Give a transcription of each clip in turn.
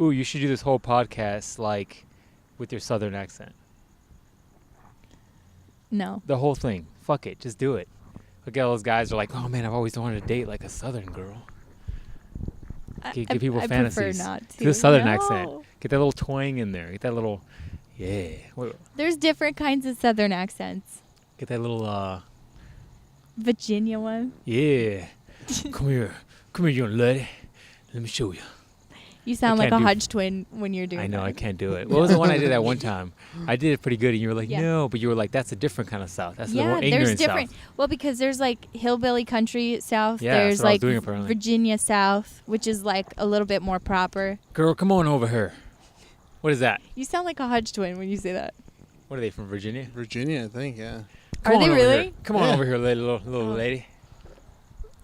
ooh, you should do this whole podcast like with your Southern accent. No. The whole thing. Fuck it. Just do it. Look at all those guys are like, oh man, I've always wanted to date like a Southern girl. Give people fantasies. I prefer not to. Do the Southern accent. Get that little twang in there. Get that little, yeah. There's different kinds of Southern accents. Get that little, Virginia one. yeah. Come here, young lady. Let me show you. You sound like a Hodge twin when you're doing I know, that. I can't do it. What was the one I did that one time? I did it pretty good, and you were like, Yeah. no, but you were like, that's a different kind of South. That's the Yeah, more ignorant there's different. South. Well, because there's like hillbilly country South. Yeah, there's that's what I was like doing apparently. Virginia South, which is like a little bit more proper. Girl, come on over here. What is that? You sound like a Hodge twin when you say that. What are they, from Virginia? Virginia, I think, yeah. Come Are on they over really? here. Come on Yeah. over here, little lady.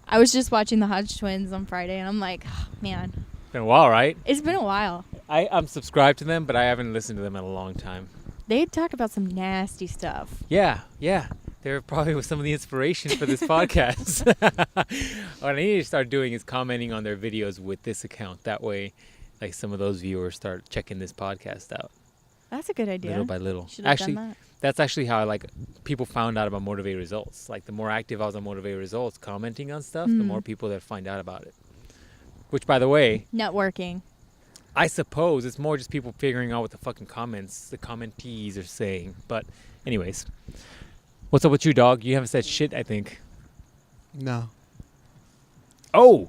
I was just watching the Hodge twins on Friday, and I'm like, oh, man, Been a while, right? it's been a while. I'm subscribed to them, but I haven't listened to them in a long time. They talk about some nasty stuff. Yeah. They're probably with some of the inspiration for this podcast. What I need to start doing is commenting on their videos with this account. That way, like, some of those viewers start checking this podcast out That's a good idea. little by little. Should have Actually, done that. that's actually how people found out about Motivated Results. Like, the more active I was on Motivated Results, commenting on stuff, the more people that find out about it. Which, by the way, Networking. I suppose it's more just people figuring out what the fucking the commentees are saying. But anyways, what's up with you, dog? You haven't said shit, I think. No. Oh!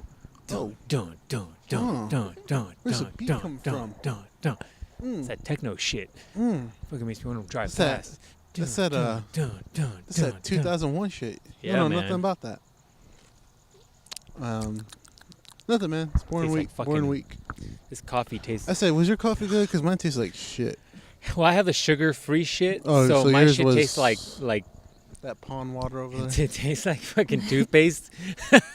Oh. Dun, dun, dun, dun, dun, Where's dun, the beat dun, come dun, from? dun, dun. It's Mm. that techno shit. Mm. Fucking makes me want to drive What's that? fast. That's Dun, that, dun, dun, dun, That's dun, that 2001 shit. Yeah, I don't know man. nothing about that. Nothing, man. It's boring Tastes like week. fucking- Boring week. This coffee tastes... I say, was your coffee good? Because mine tastes like shit. Well, I have the sugar-free shit, Oh, so so my yours shit was- tastes like That pond water over there. it tastes like fucking toothpaste.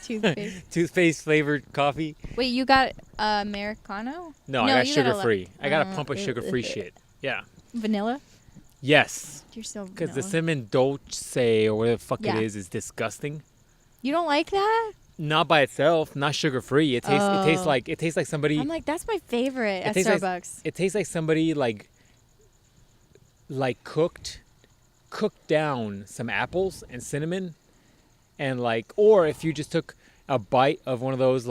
Toothpaste. Toothpaste flavored coffee. Wait, you got Americano? No, I got you sugar got free. I got a pump of uh, sugar free shit. Yeah. Vanilla? Yes. You're so Because the vanilla. cinnamon dolce or whatever the fuck Yeah. it is disgusting. You don't like that? Not by itself, not sugar free. It tastes Oh. it tastes like somebody I'm like, that's my favorite at tastes like- Starbucks. it tastes like somebody like cooked down some apples and cinnamon and or if you just took a bite of one of those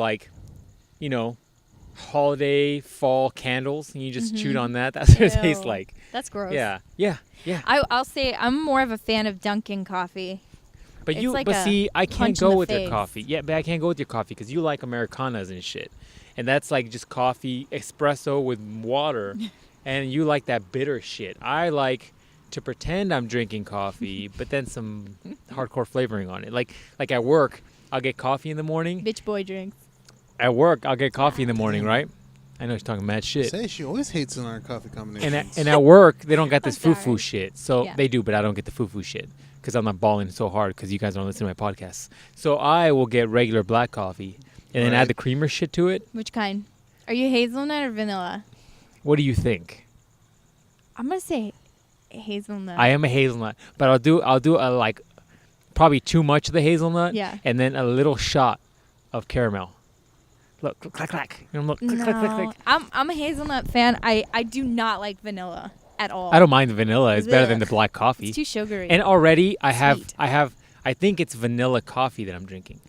holiday fall candles and you just chewed on that, that's what it tastes Ew. like. That's gross. Yeah. I'll say I'm more of a fan of Dunkin' coffee. But It's see, I punch can't in go the with your face. coffee. Yeah, but I can't go with your coffee because you like Americanas and shit. And that's like just coffee, espresso with water. And you like that bitter shit. I like to pretend I'm drinking coffee, but then some hardcore flavoring on it. Like at work, I'll get coffee in the morning. Bitch boy drinks. At work, I'll get coffee in the morning, right? I know she's talking mad shit. Say she always hates on our coffee combinations. And at work, they don't got this I'm foo-foo sorry. shit. So Yeah. they do, but I don't get the foo-foo shit because I'm not balling so hard because you guys don't listen to my podcasts. So I will get regular black coffee and then Right. add the creamer shit to it. Which kind? Are you hazelnut or vanilla? What do you think? I'm gonna say hazelnut. I am a hazelnut, but I'll do a probably too much of the hazelnut. Yeah. And then a little shot of caramel. Look, clack, clack. You know, look, click, click, click, No, click. I'm a hazelnut fan. I do not like vanilla at all. I don't mind the vanilla. It's better than the Ugh. black coffee. It's too sugary. And already I Sweet. think it's vanilla coffee that I'm drinking.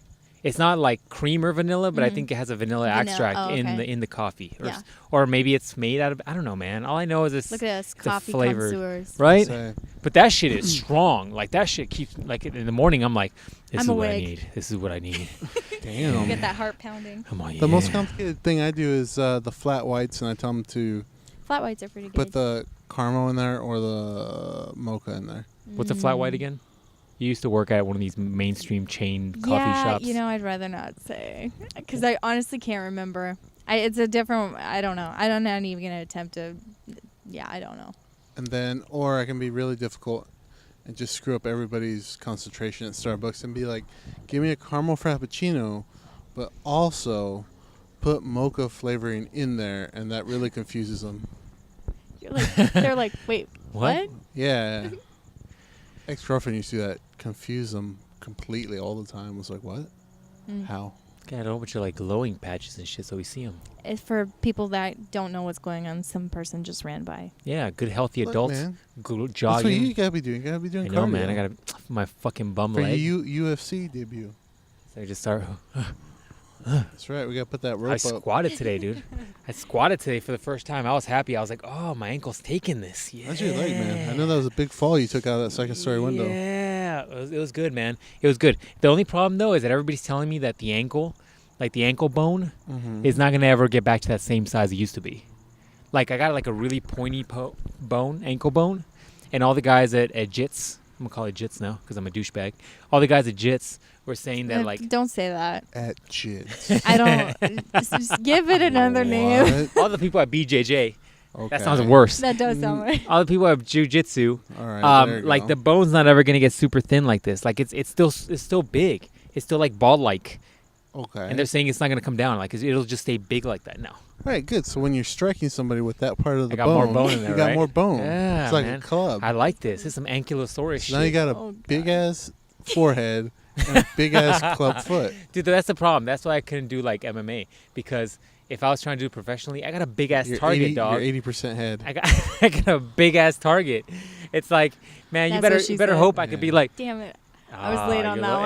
It's not like cream or vanilla, but I think it has a vanilla Vanilla. extract Oh, in okay. the coffee. Or, Yeah. or maybe it's made out of, I don't know, man. All I know is it's Look at us, it's a coffee flavored- connoisseurs. right? Say, But that shit is strong. Like that shit keeps in the morning I'm like, this I'm is what I awake. need. This is what I need. damn. Get that heart pounding. Come on, The most complicated thing I do is the flat whites, and I tell them to Flat whites are pretty good. put the caramel in there or the mocha in there. What's a flat white again? You used to work at one of these mainstream chain coffee yeah, shops. you know, I'd rather not say because I honestly can't remember. It's a different. I don't know. I'm not even gonna attempt to. Yeah, I don't know. And then, or I can be really difficult and just screw up everybody's concentration at Starbucks and be like, give me a caramel frappuccino, but also put mocha flavoring in there, and that really confuses them. You're like, they're like, wait, what? Yeah. Ex-girlfriend used to do that, confuse them completely all the time. Was like, what? Mm. How? Got a whole bunch of like glowing patches and shit, so we see them. It's for people that don't know what's going on. Some person just ran by. Yeah, good healthy Look, adults man. jogging. That's what you gotta be doing. You gotta be doing I know, cardio. man. I got my fucking bum for leg. your UFC debut. So I just start. That's right. We gotta put that rope I up. squatted today, dude. I squatted today for the first time. I was happy. I was like, oh, my ankle's taking this. Yeah. How's your leg, man? I know that was a big fall you took out of that second-story window. Yeah, it was good, man. It was good. The only problem though is that everybody's telling me that the ankle, like the ankle bone, is not gonna ever get back to that same size it used to be. Like I got like a really pointy ankle bone, and all the guys at Jits, I'm gonna call it Jits now because I'm a douchebag. All the guys at Jits were saying that like Don't say that. At Jits. I don't. just give it another name. What? all the people at BJJ. Okay. That sounds worse. That does sound right. All the people at Jiu-Jitsu, All right. There you like go. the bone's not ever gonna get super thin like this. Like it's still big. It's still like ball-like, Okay. and they're saying it's not gonna come down. Like it'll just stay big like that now. All right, good. So when you're striking somebody with that part of the I got bone, more bone in there, you got right? more bone. Yeah, it's like man. a club. I like this. This is some ankylosaurus shit. Now you got a Oh, God. big ass forehead and a big ass club foot. Dude, that's the problem. That's why I couldn't do like MMA, because if I was trying to do it professionally, I got a big ass You're target, 80, dog. You're 80% head. I got a big ass target. It's like, man, That's what you she better said. hope I could be Yeah. like. Damn it. I was late on you that lo-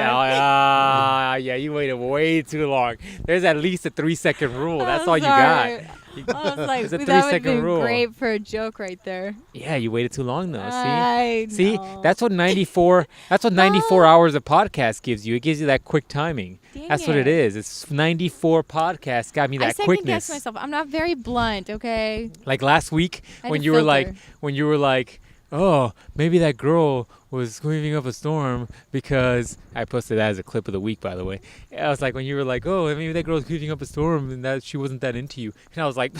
one. Yeah, you waited way too long. There's at least a 3-second rule. That's I'm all you sorry. got. I was like, It's a that would have 3-second been rule. great for a joke right there. Yeah, you waited too long though. I See, know. that's what 94. That's what 94 hours of podcast gives you. It gives you that quick timing. Dang That's what it is. It's 94 podcasts got me I that second quickness. guess myself. I'm not very blunt, okay? Like last week I had when to you filter. were like, oh, maybe that girl was screaming up a storm because I posted that as a clip of the week, by the way. I was like, when you were like, oh, maybe that girl was screaming up a storm and that she wasn't that into you. And I was like,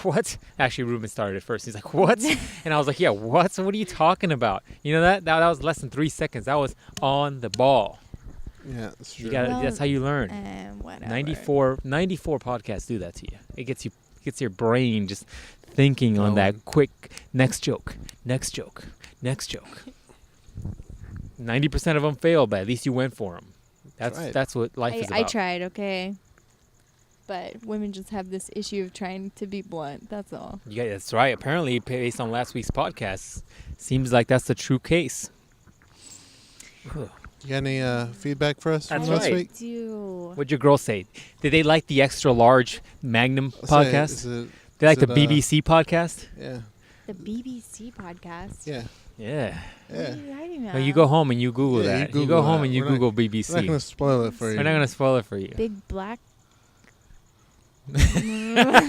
what? Actually, Ruben started it first. He's like, what? And I was like, yeah, what? So what are you talking about? You know that was less than 3 seconds. That was on the ball. Yeah, that's true. You got Well, that's how you learn. Whatever. 94 podcasts do that to you. It gets your brain just thinking on that quick next joke. 90% of them fail, but at least you went for them. Right. That's what life is about. I tried, okay? But women just have this issue of trying to be blunt. That's all. Yeah, that's right. Apparently, based on last week's podcast, seems like that's the true case. Ugh. You got any feedback for us That's from last right. week? Do. What'd your girl say? Did they like the extra large Magnum podcast? They like the BBC podcast? Yeah. The BBC podcast. Yeah. Yeah. What are Yeah. you writing about? Well, you go home and you Google Yeah, you that. You Google go home that. and you We're not- Google We're not BBC. going to spoil it for you. We're not going to spoil it for you. Big black.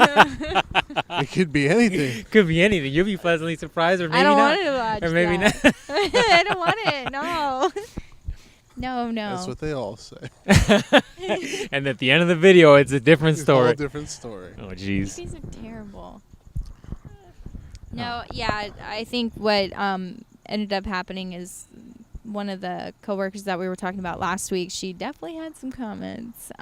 It could be anything. Could be anything. You'll be pleasantly surprised, or maybe I don't not. want to watch Or maybe that. not. I don't want it. No. No. That's what they all say. And at the end of the video, it's a different It's a whole story. different story. Oh, jeez. These are terrible. No, yeah, I think what ended up happening is one of the coworkers that we were talking about last week, she definitely had some comments.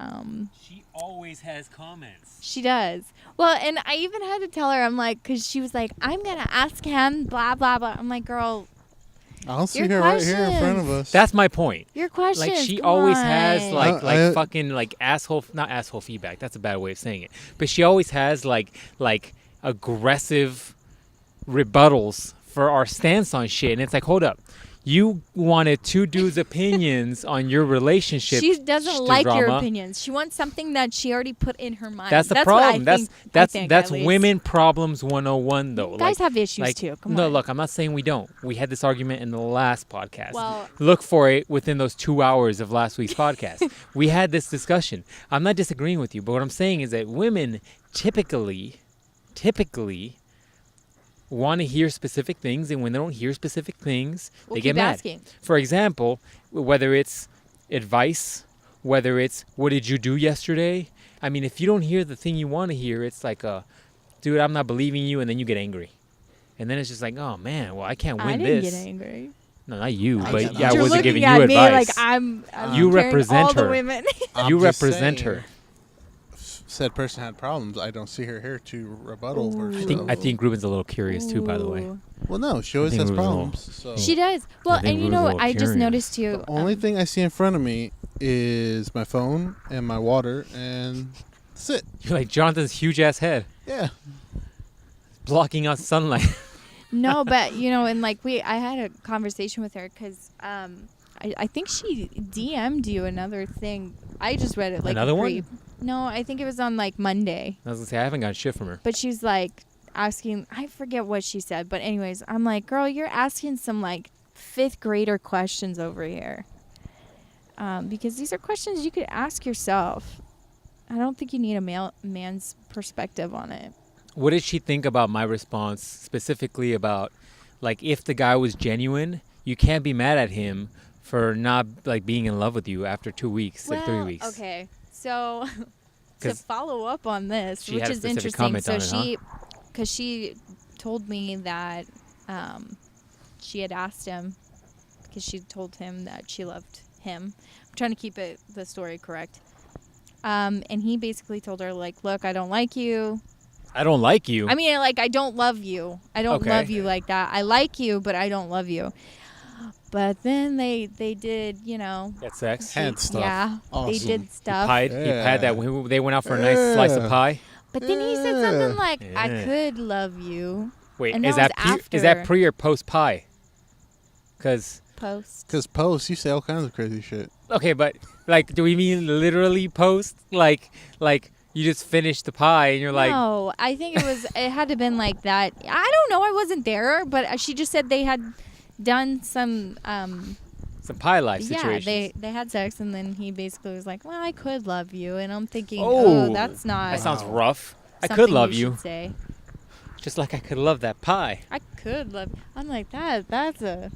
She always has comments. She does. Well, and I even had to tell her, I'm like, because she was like, I'm going to ask him, blah, blah, blah. I'm like, girl, I'll see Your her right here in front questions. of us. That's my point. your questions. Like she come always on. has like I- fucking like asshole, not asshole feedback. That's a bad way of saying it. But she always has like aggressive rebuttals for our stance on shit, and it's like, hold up. You wanted two dudes' opinions on your relationship. She doesn't like your drama. opinions. She wants something that she already put in her mind. That's the what problem. I think, That's at least. women problems 101 though. Guys have issues too. Come no, on. look, I'm not saying we don't. We had this argument in the last podcast. Well- Look for it within those 2 hours of last week's podcast. We had this discussion. I'm not disagreeing with you, but what I'm saying is that women typically want to hear specific things, and when they don't hear specific things, We'll they get keep mad. asking. For example, whether it's advice, whether it's what did you do yesterday? I mean, if you don't hear the thing you want to hear, it's like, dude, I'm not believing you, and then you get angry. And then it's just like, oh, man, well, I can't I win didn't this. get angry. No, not you, I but didn't. yeah, I You're wasn't looking giving at you me advice. like I'm You comparing represent all the her. women. I'm You just represent saying, her. if said person had problems, I don't see her here to rebuttal Ooh. herself. I think Ruben's a little curious too, by the way. Ooh. Well, no, she always think has Ruben's a little- problems. So She does. Well, think and you Ruben's a know, little I just curious. noticed too. the only thing I see in front of me is my phone and my water, and that's it. You're like Jonathan's huge ass head Yeah. blocking out sunlight. No, but and like I had a conversation with her because I think she DM'd you another thing. I just read it like Another one? No, I think it was on like Monday. I was gonna say I haven't gotten shit from her. But she's like asking, I forget what she said, but anyways, I'm like, girl, you're asking some like 5th grader questions over here. Because these are questions you could ask yourself. I don't think you need a man's perspective on it. What did she think about my response, specifically about, like, if the guy was genuine, you can't be mad at him for not, like, being in love with you after 2 weeks, like 3 weeks. Okay. So, to follow up on this, she which had a is specific interesting. comment So on it, because she told me that she had asked him, because she told him that she loved him. I'm trying to keep the story correct. And he basically told her, like, look, I don't like you. I don't like you. I mean, like, I don't love you. I don't Okay. love you like that. I like you, but I don't love you. But then they did, Had sex. Had stuff. Yeah, Awesome. they did stuff. He had that when they went out for a nice slice of pie. But then he said something like, I Yeah. could love you. Wait, And is that that was is that after. pre or post pie? Because Post. Because posts, you say all kinds of crazy shit. okay, but like, do we mean literally post? Like you just finished the pie and you're like, No, I think it had to have been like that. I don't know. I wasn't there, but she just said they had done some, some pie life yeah, situations. they had sex, and then he basically was like, well, I could love you. And I'm thinking, Oh, that's not That sounds rough. I something could love you. you, Should say. just like I could love that pie. I could love. I'm like that's Ugh.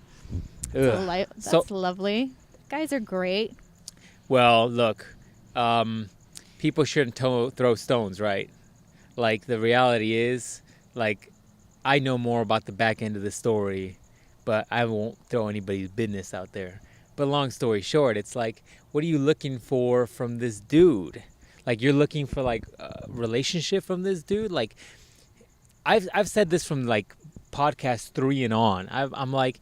that's lovely. Guys are great. Well, look, people shouldn't throw stones, right? Like, the reality is, like, I know more about the back end of the story, but I won't throw anybody's business out there. But long story short, it's like, what are you looking for from this dude? Like, you're looking for, like, a relationship from this dude? Like, I've said this from, like, podcast 3 and on. I'm like,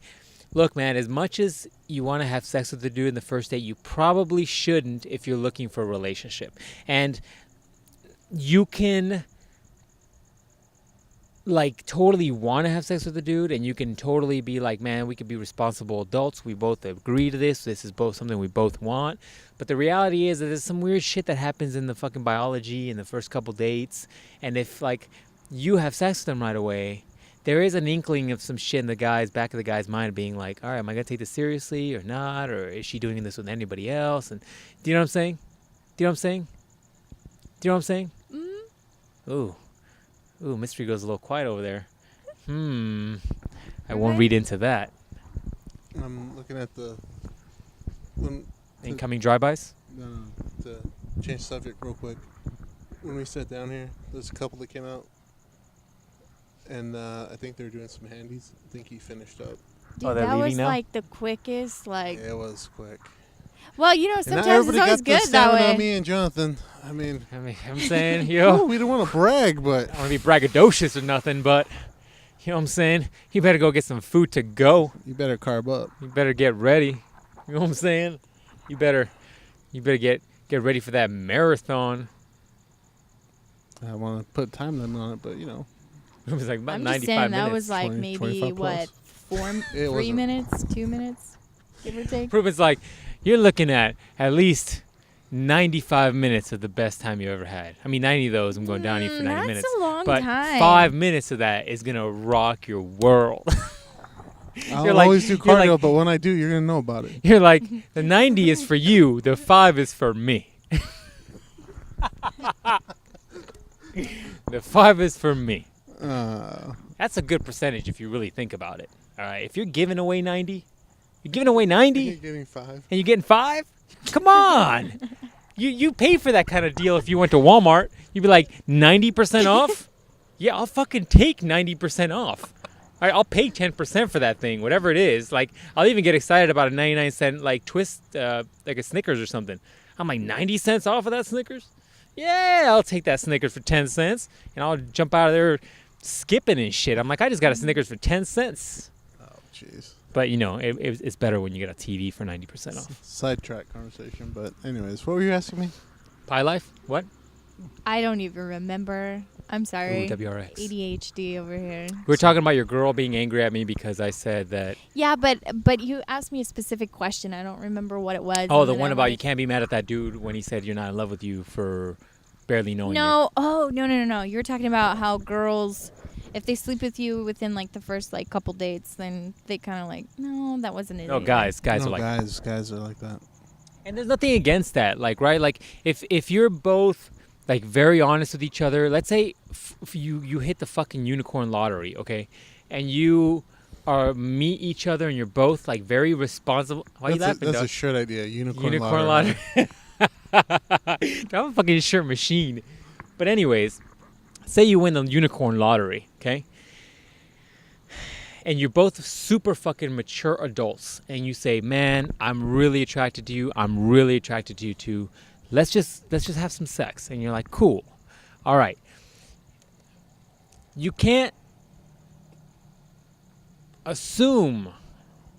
look, man, as much as you want to have sex with the dude in the first date, you probably shouldn't if you're looking for a relationship. And you can, like, totally want to have sex with the dude, and you can totally be like, man, we could be responsible adults. We both agree to this. This is both something we both want. But the reality is that there's some weird shit that happens in the fucking biology in the first couple dates. And if, like, you have sex with them right away, there is an inkling of some shit in the back of the guy's mind being like, all right, am I going to take this seriously or not? Or is she doing this with anybody else? And do you know what I'm saying? Do you know what I'm saying? Do you know what I'm saying? Mm-hmm. Ooh, mystery goes a little quiet over there. I won't read into that. I'm looking at the Incoming drive-bys? to change subject real quick. When we sat down here, there's a couple that came out, and I think they're doing some handies. I think he finished up. Oh, they're that leaving was now? like the quickest, like. Yeah, it was quick. Well, And not sometimes it's everybody always got the good that stamina way. on me and Jonathan. I'm saying, Oh, we don't want to brag, but I don't want to be braggadocious or nothing, but you know what I'm saying? You better go get some food to go. you better carb up. You better get ready. You know what I'm saying? You better get ready for that marathon. I want to put time limit on it, but It was like about I'm 95 just saying minutes. that was like 20, maybe 25 plus. what, It 3 wasn't. minutes, 2 minutes, give or take. Ruben's like, you're looking at least 95 minutes of the best time you ever had. I mean, 90 of those, I'm going down on you for 90 that's minutes. a long But time. 5 minutes of that is going to rock your world. I'll You're like- always do you're cardio, like- but when I do, you're going to know about it. You're like, the 90 is for you, the 5 is for me. The 5 is for me. That's a good percentage if you really think about it. All right, if you're giving away 90, you're giving away 90 You're getting 5. and you're getting 5? Come on. You pay for that kind of deal if you went to Walmart. You'd be like, 90% off? Yeah, I'll fucking take 90% off. All right, I'll pay 10% for that thing, whatever it is. Like, I'll even get excited about a 99-cent, like, twist, like a Snickers or something. I'm like, 90 cents off of that Snickers? Yeah, I'll take that Snickers for 10 cents. And I'll jump out of there skipping and shit. I'm like, I just got a Snickers for 10 cents. Oh, jeez. But, it's better when you get a TV for 90% off. Sidetrack conversation, but anyways, what were you asking me? Pie Life? What? I don't even remember. I'm sorry. Ooh, WRX. ADHD over here. We were talking about your girl being angry at me because I said that. Yeah, but you asked me a specific question. I don't remember what it was. Oh, the one about you can't be mad at that dude when he said you're not in love with you for barely knowing you. No. Oh, no. You were talking about how girls, if they sleep with you within like the first like couple dates, then they kind of like, no, that wasn't it. No, guys No, are like. guys are like that. And there's nothing against that, like, right? Like, if you're both like very honest with each other, let's say you hit the fucking unicorn lottery, okay, and you meet each other and you're both like very responsible. Why are you laughing? That's a shirt idea. Unicorn lottery. I'm a fucking shirt machine. But anyways, say you win the unicorn lottery, okay? And you're both super fucking mature adults, and you say, "Man, I'm really attracted to you. I'm really attracted to you too. Let's just have some sex." And you're like, "Cool, all right." You can't assume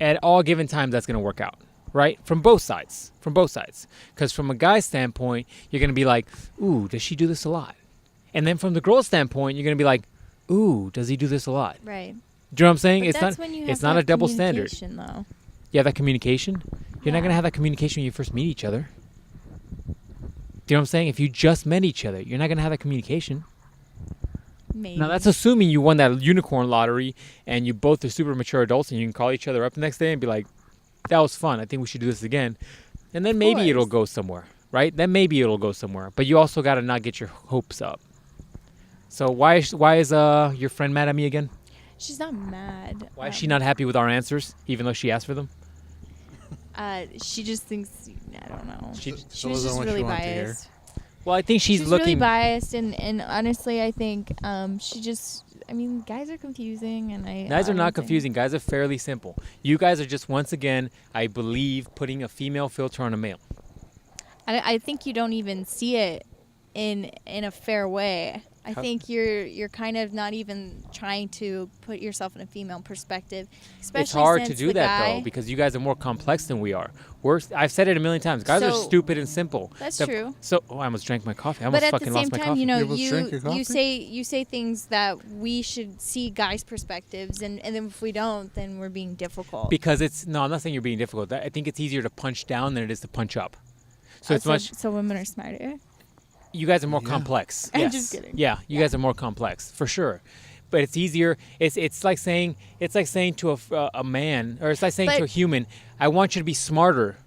at all given times that's gonna work out, right? From both sides. Because from a guy's standpoint, you're gonna be like, "Ooh, does she do this a lot?" And then from the girl's standpoint, you're gonna be like, "Ooh, does he do this a lot?" Right. Do you know what I'm saying? But It's not a double standard. Though. Yeah, that communication. You're not gonna have that communication when you first meet each other. Do you know what I'm saying? If you just met each other, you're not gonna have that communication. Maybe. Now that's assuming you won that unicorn lottery and you both are super mature adults and you can call each other up the next day and be like, "That was fun. I think we should do this again." And then maybe it'll go somewhere, right? Then maybe it'll go somewhere. But you also gotta not get your hopes up. So why is your friend mad at me again? She's not mad. Why is she not happy with our answers, even though she asked for them? She just thinks, I don't know. She was wasn't just what really she wanted to hear. biased. Well, I think she's She's looking. really biased, and honestly, I think she just. I mean, guys are confusing, and Guys are not honestly- confusing. Guys are fairly simple. You guys are just once again, I believe, putting a female filter on a male. I think you don't even see it in a fair way. I think you're kind of not even trying to put yourself in a female perspective. Especially It's hard to since do the that guy, though, because you guys are more complex than we are. I've said it a million times. Guys are So- stupid and simple. That's true. So, I almost drank my coffee. I But almost at the fucking same lost my time, coffee. you almost drank your coffee? you say things that we should see guys' perspectives, and then if we don't, then we're being difficult. Because I'm not saying you're being difficult. I think it's easier to punch down than it is to punch up. So it's much. So women are smarter. You guys are more Yeah. complex. I'm Yes. just kidding. Yeah, you guys are more complex for sure. But it's easier. It's like saying to a man, or it's like saying to a human, "I want you to be smarter."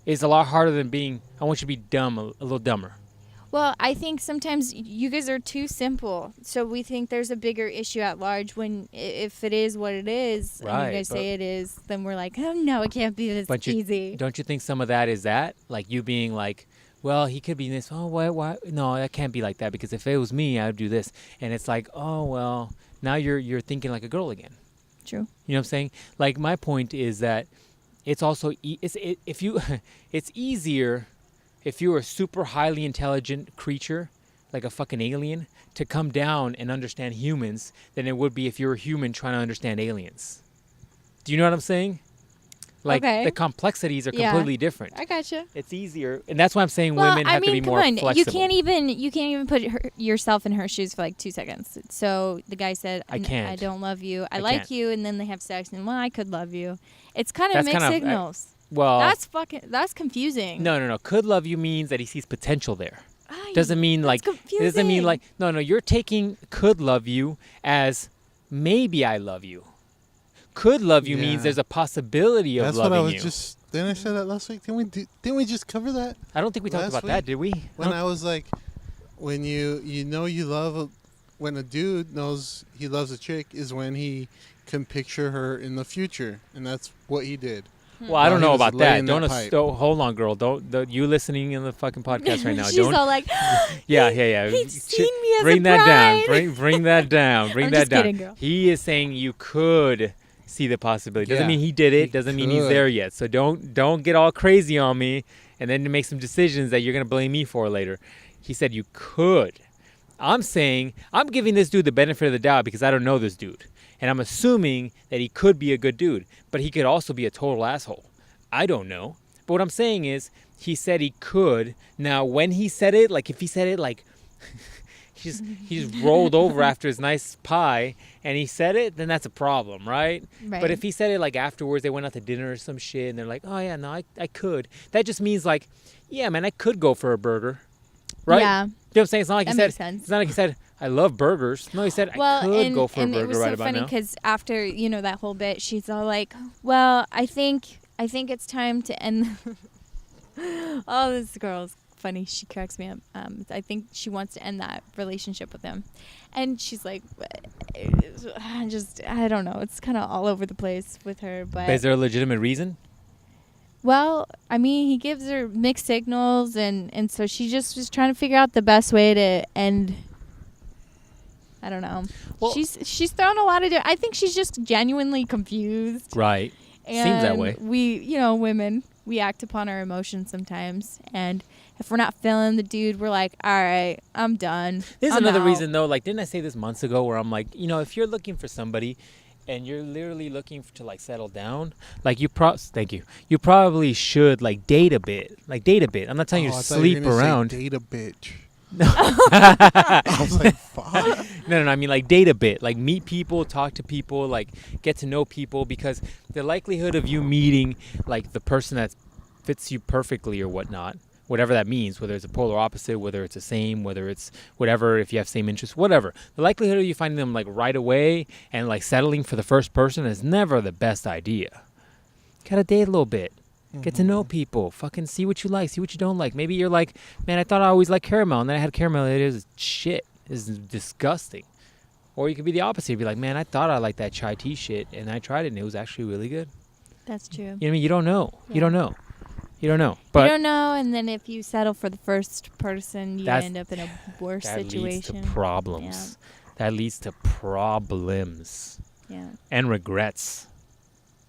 It's a lot harder than being. I want you to be dumb, a little dumber. Well, I think sometimes you guys are too simple. So we think there's a bigger issue at large when if it is what it is, Right, and you guys but- say it is, then we're like, oh no, it can't be this But easy. don't you think some of that is that? Like you being like, well, he could be this. Oh, why? No, that can't be like that, because if it was me, I'd do this. And it's like, oh, well, now you're thinking like a girl again. True. You know what I'm saying? Like my point is that it's also it's easier if you're a super highly intelligent creature, like a fucking alien, to come down and understand humans than it would be if you're a human trying to understand aliens. Do you know what I'm saying? Like Okay. the complexities are Yeah. completely different. I gotcha. It's easier, and that's why I'm saying Well, women I have to mean, be come more on. flexible. You can't even put yourself in her shoes for like 2 seconds. So the guy said, I can't. I don't love you. I I like can't. you," and then they have sex, and well, I could love you. It's kind of That's mixed kind of- signals. Well, That's confusing. no. Could love you means that he sees potential there. Ay, Doesn't mean like that's it doesn't mean confusing. like no. You're taking could love you as maybe I love you. Could love you means Yeah. there's a possibility of That's loving what I was you. just. Didn't I say that last week? Didn't we just cover that? I don't think we talked last about that, week, did we? When I was like, when you know you love when a dude knows he loves a chick is when he can picture her in the future, and that's what he did. Well, I don't While know he was about that. laying Don't that pipe. hold on, girl. Don't you listening in the fucking podcast right now? She's don't. all like, Yeah. He's seen me as Bring a that down. bride. Bring that down. Bring I'm that just down. kidding, girl. He is saying you could see the possibility. Doesn't Yeah, mean he did it. he Doesn't mean he's could. there yet. So don't get all crazy on me and then make some decisions that you're gonna blame me for later. He said you could. I'm saying I'm giving this dude the benefit of the doubt because I don't know this dude. And I'm assuming that he could be a good dude, but he could also be a total asshole. I don't know. But what I'm saying is, he said he could. Now, when he said it, like if he said it like he just rolled over after his nice pie and he said it, then that's a problem, right? But if he said it like afterwards, they went out to dinner or some shit and they're like, oh yeah, no, I could. That just means like, yeah, man, I could go for a burger, right? Yeah. You know what I'm saying? It's not like That he said, makes sense. it's not like he said, I love burgers. No, he said, I could go for a burger right about now. And it was so funny because after, you know, that whole bit, she's all like, well, I think it's time to end. Oh, this girl's funny. She cracks me up. I think she wants to end that relationship with him. And she's like, I don't know. It's kind of all over the place with her. But is there a legitimate reason? Well, I mean, he gives her mixed signals, and so she just was trying to figure out the best way to end. I don't know. Well, she's thrown a lot of. I think she's just genuinely confused. Right. And seems that way. We, you know, women, we act upon our emotions sometimes, and if we're not feeling the dude, we're like, all right, I'm done. There's I'm another out. reason though. Like, didn't I say this months ago? Where I'm like, you know, if you're looking for somebody, and you're literally looking to like settle down, like thank you. You probably should like date a bit. I'm not telling you to sleep around. Date a bitch. No. I was like, fuck. No. I mean, like, date a bit. Like, meet people, talk to people, like, get to know people. Because the likelihood of you meeting, like, the person that fits you perfectly or whatnot, whatever that means, whether it's a polar opposite, whether it's the same, whether it's whatever, if you have same interests, whatever. The likelihood of you finding them, like, right away and, like, settling for the first person is never the best idea. Gotta date a little bit. Get to know people. Fucking see what you like. See what you don't like. Maybe you're like, man, I thought I always liked caramel. And then I had caramel. It is shit. It's disgusting. Or you could be the opposite. You'd be like, man, I thought I liked that chai tea shit. And I tried it and it was actually really good. That's true. You know what I mean? You don't know. Yeah. You don't know. You don't know. But you don't know, and then if you settle for the first person, you end up in a worse situation. That leads to problems. Yeah. That leads to problems. Yeah. And regrets.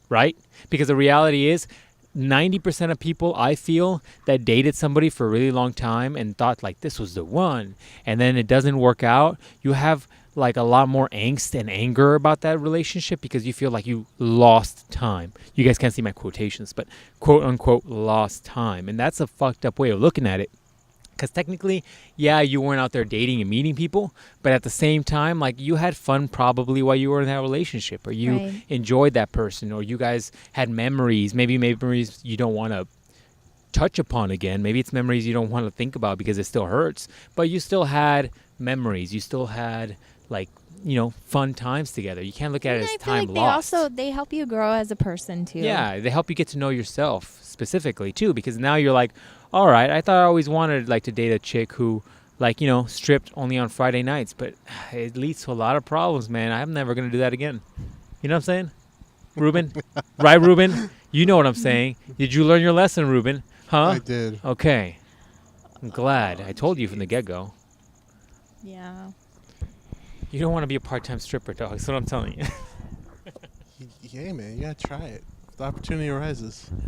Right? Because the reality is, 90% of people, I feel, that dated somebody for a really long time and thought like this was the one, and then it doesn't work out, you have like a lot more angst and anger about that relationship because you feel like you lost time. You guys can't see my quotations, but quote unquote lost time. And that's a fucked up way of looking at it. Because technically, yeah, you weren't out there dating and meeting people, but at the same time, like, you had fun probably while you were in that relationship, or you enjoyed that person, or you guys had memories, maybe memories you don't want to touch upon again. Maybe it's memories you don't want to think about because it still hurts, but you still had memories. You still had, like, you know, fun times together. You can't look at it as time lost. They help you grow as a person too. Yeah, they help you get to know yourself specifically too, because now you're like, all right, I thought I always wanted like to date a chick who, like, you know, stripped only on Friday nights, but it leads to a lot of problems, man. I'm never going to do that again. You know what I'm saying? Ruben? Right, Ruben? You know what I'm saying. Did you learn your lesson, Ruben? Huh? I did. Okay. I'm glad. I told you from the get-go. Yeah. You don't want to be a part-time stripper, dog. That's what I'm telling you. Yeah, man. You got to try it. If the opportunity arises. I'm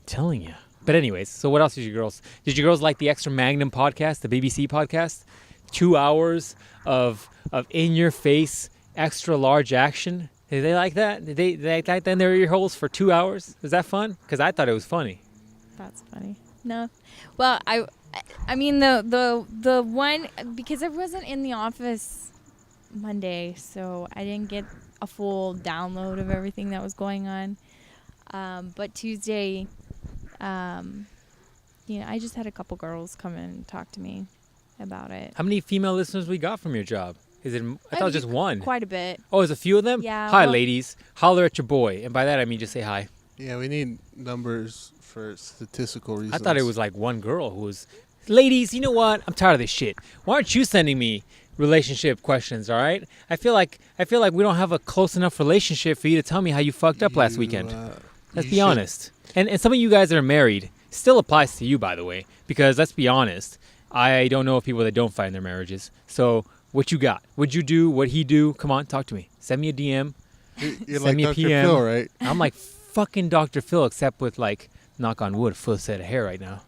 telling you. But anyways, so what else did you girls like the Extra Magnum podcast, the BBC podcast? 2 hours of in-your-face, extra-large action. Did they like that? Did they like that in their ear holes for 2 hours? Was that fun? Because I thought it was funny. That's funny. No. Well, I mean, the one, because I wasn't in the office Monday, so I didn't get a full download of everything that was going on. But Tuesday, you know, I just had a couple girls come in and talk to me about it. How many female listeners we got from your job? Is it? I thought it was just one. Quite a bit. Oh, there's a few of them? Yeah. Hi, ladies. Holler at your boy. And by that, I mean just say hi. Yeah, we need numbers for statistical reasons. I thought it was like one girl who was, ladies, you know what? I'm tired of this shit. Why aren't you sending me relationship questions, all right? I feel like we don't have a close enough relationship for you to tell me how you fucked up last weekend. Let's be honest. And some of you guys that are married, still applies to you, by the way, because let's be honest, I don't know of people that don't fight in their marriages. So what you got? What'd you do? What'd he do? Come on, talk to me. Send me a DM. You're Send like me a Dr. PM. Phil, right? I'm like fucking Dr. Phil, except with, like, knock on wood, full set of hair right now.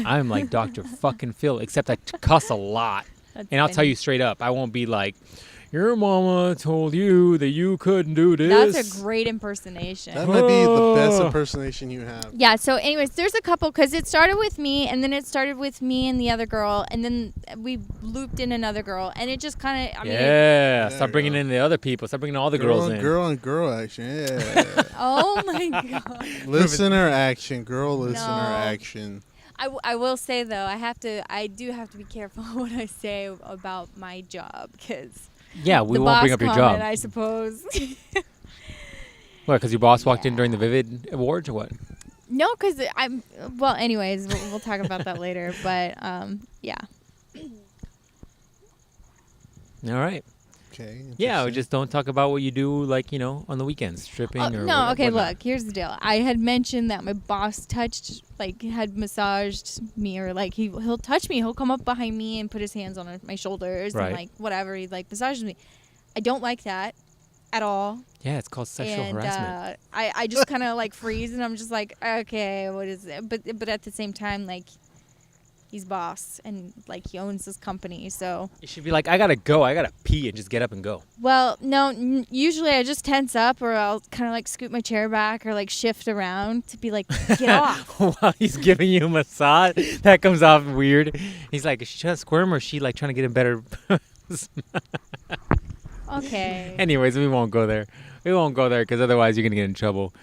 I'm like Dr. fucking Phil, except I cuss a lot. That's And I'll funny. tell you straight up, I won't be like, your mama told you that you couldn't do this. That's a great impersonation. That might be the best impersonation you have. Yeah, so anyways, there's a couple, because it started with me, and then it started with me and the other girl, and then we looped in another girl, and it just kind of, yeah, There start you bringing go. in the other people. Start bringing all the Girl girls on in. girl on girl action. Yeah. oh my God. Listener action. Girl listener No. action. I will say, though, I do have to be careful what I say about my job, because Yeah, we the won't boss bring up your comment, job. I suppose. What, because your boss walked in during the Vivid Awards or what? No, because well, anyways, we'll talk about that later, but, yeah. All right. Okay. Yeah, interesting. just don't talk about what you do, like, on the weekends, stripping or no, okay, whatnot. look, here's the deal. I had mentioned that my boss had massaged me, or like he'll touch me. He'll come up behind me and put his hands on my shoulders Right. and like whatever. He like massages me. I don't like that at all. Yeah, it's called sexual And harassment. I just kind of like freeze, and I'm just like, okay, what is it? But at the same time, like, he's boss, and like he owns this company, so. You should be like, I gotta go, I gotta pee, and just get up and go. Well, no, usually I just tense up, or I'll kind of like scoot my chair back, or like shift around to be like, get off. While he's giving you a massage, that comes off weird. He's like, is she trying to squirm or is she like trying to get a better? Okay. Anyways, we won't go there. We won't go there because otherwise you're gonna get in trouble.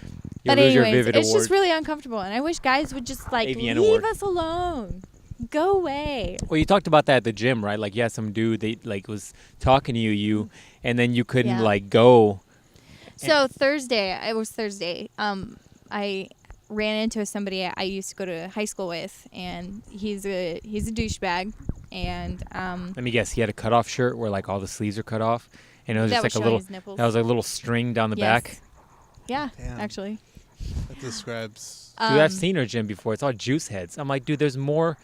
You'll But lose your anyways, Vivid it's award. just really uncomfortable, and I wish guys would just like AVN leave award. us alone. Go away. Well, you talked about that at the gym, right? Like, yeah, some dude they like was talking to you, and then you couldn't Yeah. like go. So Thursday, I ran into somebody I used to go to high school with, and he's a douchebag, and Let me guess, he had a cutoff shirt where like all the sleeves are cut off, and it was that just was like a showing little. his nipples. That was a little string down the Yes. back. Yeah, Damn. actually. That describes. Dude, I've seen her gym before. It's all juice heads. I'm like, dude, there's more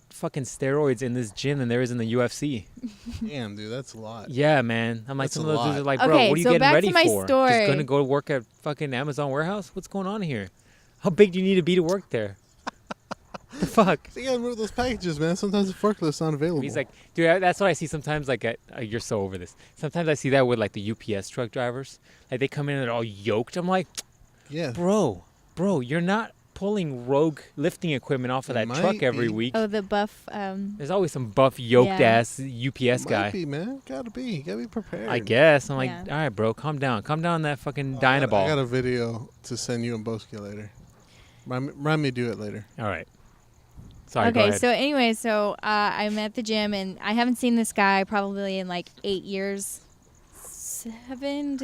fucking steroids in this gym than there is in the UFC. Damn, dude, that's a lot. Yeah, man. I'm like, That's some a of those dudes lot. are like, bro, Okay, what are you so getting back ready to my for? Just story. gonna go work at fucking Amazon warehouse? What's going on here? How big do you need to be to work there? The fuck? So you gotta move those packages, man. Sometimes the forklift's not available. He's like, dude, that's what I see sometimes. Like, you're so over this. Sometimes I see that with like the UPS truck drivers. Like, they come in and they're all yoked. I'm like, yeah. bro, you're not pulling rogue lifting equipment off of It that might truck every be. week. Oh, the buff. There's always some buff, yoked Yeah. ass UPS guy. Might be, man. Gotta be. Gotta be prepared. I guess. I'm like, Yeah. all right, bro, calm down. Calm down that fucking I got Dynaball. a video to send you and Boski later. Remind me to do it later. All right. Sorry, go Okay, ahead. so anyway, I'm at the gym, and I haven't seen this guy probably in like 8 years, 7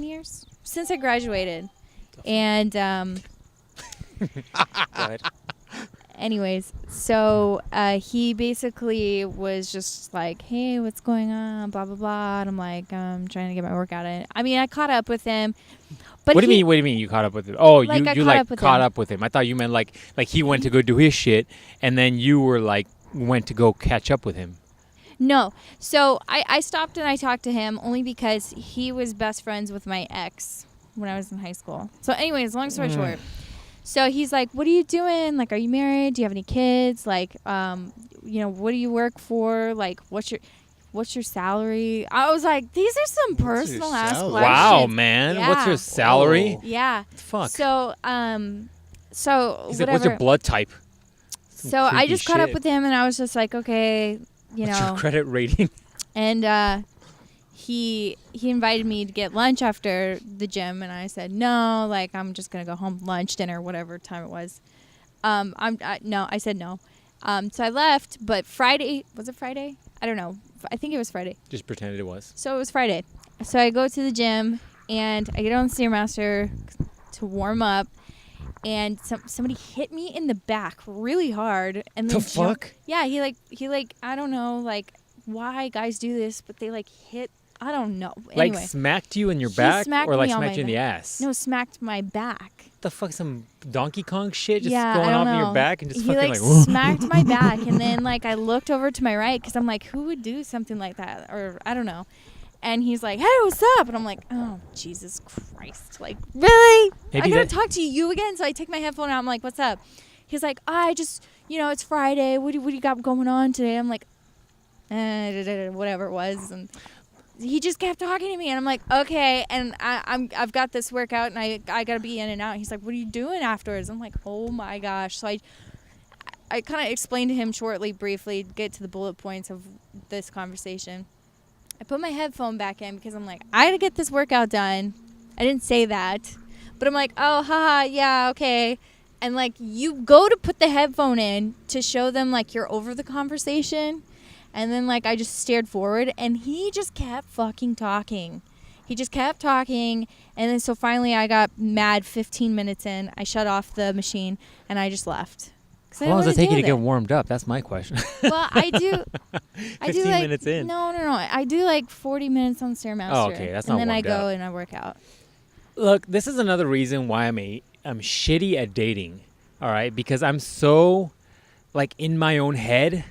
years since I graduated, and Go ahead. anyways, so he basically was just like, hey, what's going on, blah blah blah, and I'm like, I'm trying to get my workout in. I mean, I caught up with him, but What do you mean you caught up with him? Oh, Like, I you caught like up with caught him. up with him. I thought you meant like he went to go do his shit, and then you were like went to go catch up with him. No. So I stopped and I talked to him only because he was best friends with my ex when I was in high school. So anyways, long story short. So he's like, what are you doing? Like, are you married? Do you have any kids? Like, what do you work for? Like, what's your salary? I was like, these are some What's your personal ass salary? questions. Wow, man. What's Yeah. your salary? Whoa. Yeah. Fuck. So, He's like, whatever. what's your blood type? Some So I creepy just caught up shit. with him, and I was just like, okay, What's your credit rating? And he invited me to get lunch after the gym, and I said no, like I'm just gonna go home, lunch, dinner, whatever time it was. I said no. So I left, but Friday, was it Friday? I don't know. I think it was Friday. Just pretended it was. So it was Friday. So I go to the gym, and I get on the Stairmaster to warm up, and somebody hit me in the back really hard, and The then fuck? yeah, he I don't know like why guys do this, but they like hit. I don't know. Like Anyway, smacked you in your He back, smacked or like me on smacked my you in the back. ass? no, smacked my back. The fuck, some Donkey Kong shit just Yeah, going I off don't in your know. back and just He fucking like like. smacked my back, and then like I looked over to my right because I'm like, who would do something like that? Or I don't know. And he's like, hey, what's up? And I'm like, oh, Jesus Christ. Like, really? Maybe I gotta that- talk to you again? So I take my headphone out. I'm like, what's up? He's like, I just, it's Friday. What do you got going on today? I'm like, whatever it was. And he just kept talking to me, and I'm like, okay, and I've got this workout, and I gotta be in and out. He's like, what are you doing afterwards? I'm like, oh my gosh. So I kind of explained to him shortly, briefly, get to the bullet points of this conversation. I put my headphone back in because I'm like, I gotta get this workout done. I didn't say that, but I'm like, oh, haha, yeah, okay. And like, you go to put the headphone in to show them like you're over the conversation. And then like, I just stared forward and he just kept fucking talking. He just kept talking. And then so finally I got mad 15 minutes in. I shut off the machine and I just left. How long does it take you to get warmed up? That's my question. Well, I do 15 like, minutes in. No. I do like 40 minutes on Stairmaster. Oh, okay. That's not and then I warmed go up. and I work out. Look, this is another reason why I'm shitty at dating. All right, because I'm so like in my own head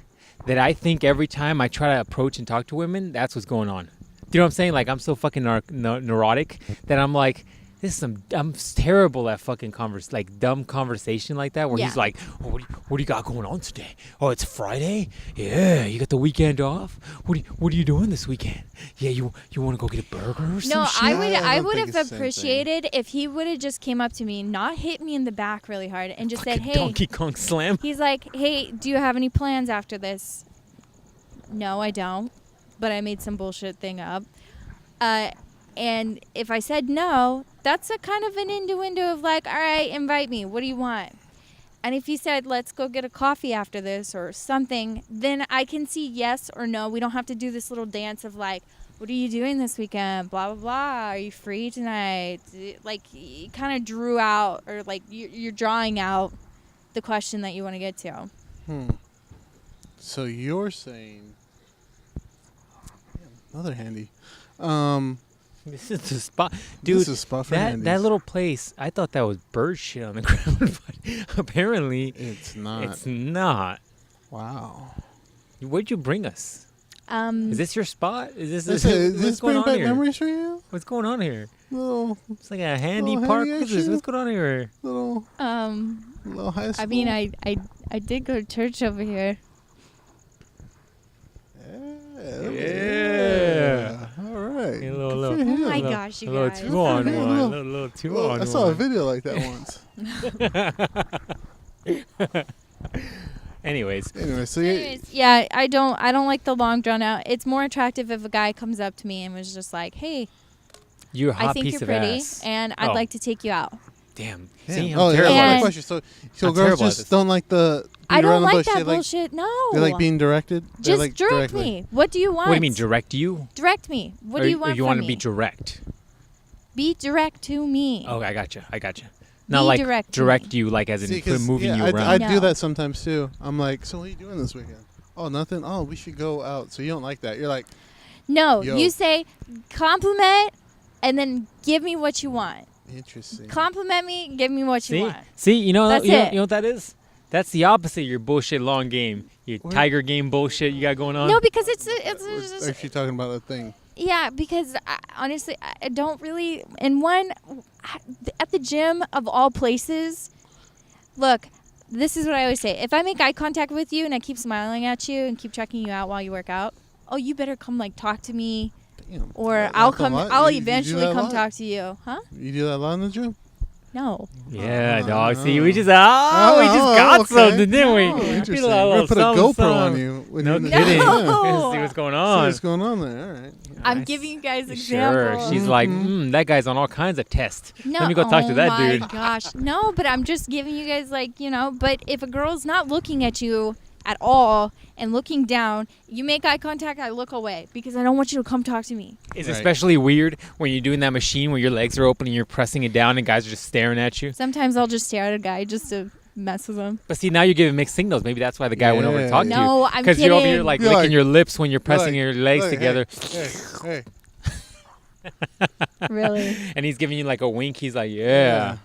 that I think every time I try to approach and talk to women, that's what's going on. Do you know what I'm saying? Like I'm so fucking neurotic that I'm like, I'm terrible at fucking dumb conversation like that where he's like, oh, what do you got going on today? Oh, it's Friday? Yeah, you got the weekend off? What are you doing this weekend? Yeah, you want to go get a burger or some shit? I would have appreciated if he would have just came up to me, not hit me in the back really hard, and just said, hey. Donkey Kong slam. He's like, hey, do you have any plans after this? No, I don't. But I made some bullshit thing up. And if I said no, that's a kind of an innuendo of like, all right, invite me. What do you want? And if he said, let's go get a coffee after this or something, then I can see yes or no. We don't have to do this little dance of like, what are you doing this weekend? Blah, blah, blah. Are you free tonight? Like, he kind of drew out, or like you're drawing out the question that you want to get to. So you're saying, another handy. This is the spot, dude. This is a spot for that little place. I thought that was bird shit on the ground, but apparently it's not. It's not. Wow. Where'd you bring us? Is this your spot? Is this what's going on back here? Memories for you? What's going on here? It's like a handy park. What's this? What's going on here? Little high school. I mean, I did go to church over here. Yeah. All right. A little, oh my gosh, you guys. A little 2-on-1. A little 2-on-1. I saw a video like that once. Anyways, so yeah, I don't like the long drawn out. It's more attractive if a guy comes up to me and was just like, "Hey, you're a hot I think piece you're of pretty, ass. and I'd like to take you out." Damn. Damn. See, I'm oh, terrible yeah, at my this. question. So girls just don't like the. I don't like bush. that bullshit. No. They like being directed. Just like direct me. What do you want? What do you mean, direct you? Direct me. What do you want? Or you from want to me? be direct? Be direct to me. Oh, I gotcha. Not like direct you, like as in moving you around. I do that sometimes too. I'm like, so what are you doing this weekend? Oh, nothing. Oh, we should go out. So you don't like that. You're like, no. Yo. You say compliment, and then give me what you want. Interesting. Compliment me, give me what you want. See, you know That's you know, it. you know what that is? That's the opposite of your bullshit long game. Your tiger game bullshit you got going on. No, because it's We're actually talking about a thing. Yeah, because honestly, I don't really. And one, at the gym of all places, look, this is what I always say. If I make eye contact with you and I keep smiling at you and keep checking you out while you work out, oh, you better come like talk to me. Damn. Or I'll eventually come talk to you. Huh? You do that a lot in the gym? No. Yeah, dog. See, we just got something, didn't we? Interesting. We're gonna put a GoPro on you. No kidding. No. See what's going on. See what's going on there. All right. I'm giving you guys examples. Sure. She's like, that guy's on all kinds of tests. No, Let me go talk to that dude. Oh my gosh. No, but I'm just giving you guys but if a girl's not looking at you at all and looking down, you make eye contact, I look away because I don't want you to come talk to me. It's especially weird when you're doing that machine where your legs are open and you're pressing it down and guys are just staring at you. Sometimes I'll just stare at a guy just to mess with him. But see, now you're giving mixed signals. Maybe that's why the guy went over to talk to you. No, I'm kidding. Because you're over here licking your lips when you're pressing your legs together. Hey. Really? And he's giving you like a wink. He's like, yeah.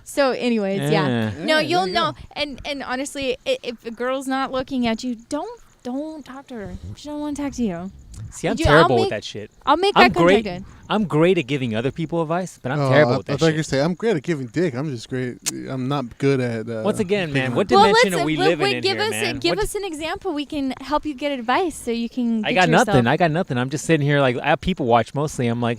So anyways, yeah. No, you'll know. And honestly, if a girl's not looking at you, don't talk to her. She don't want to talk to you. See, I'm Dude, I'll terrible with make- that shit. I'll make I'm eye contact. great. I'm great at giving other people advice, but I'm Oh, terrible I with that thought you were shit. saying I'm great at giving dick. I'm just great. I'm not good at. Once again, man, picking what up- dimension are we living in give here, us man? give What- us an example. We can help you get advice so you can. I get got yourself- nothing. I got nothing. I'm just sitting here like I people watch mostly. I'm like,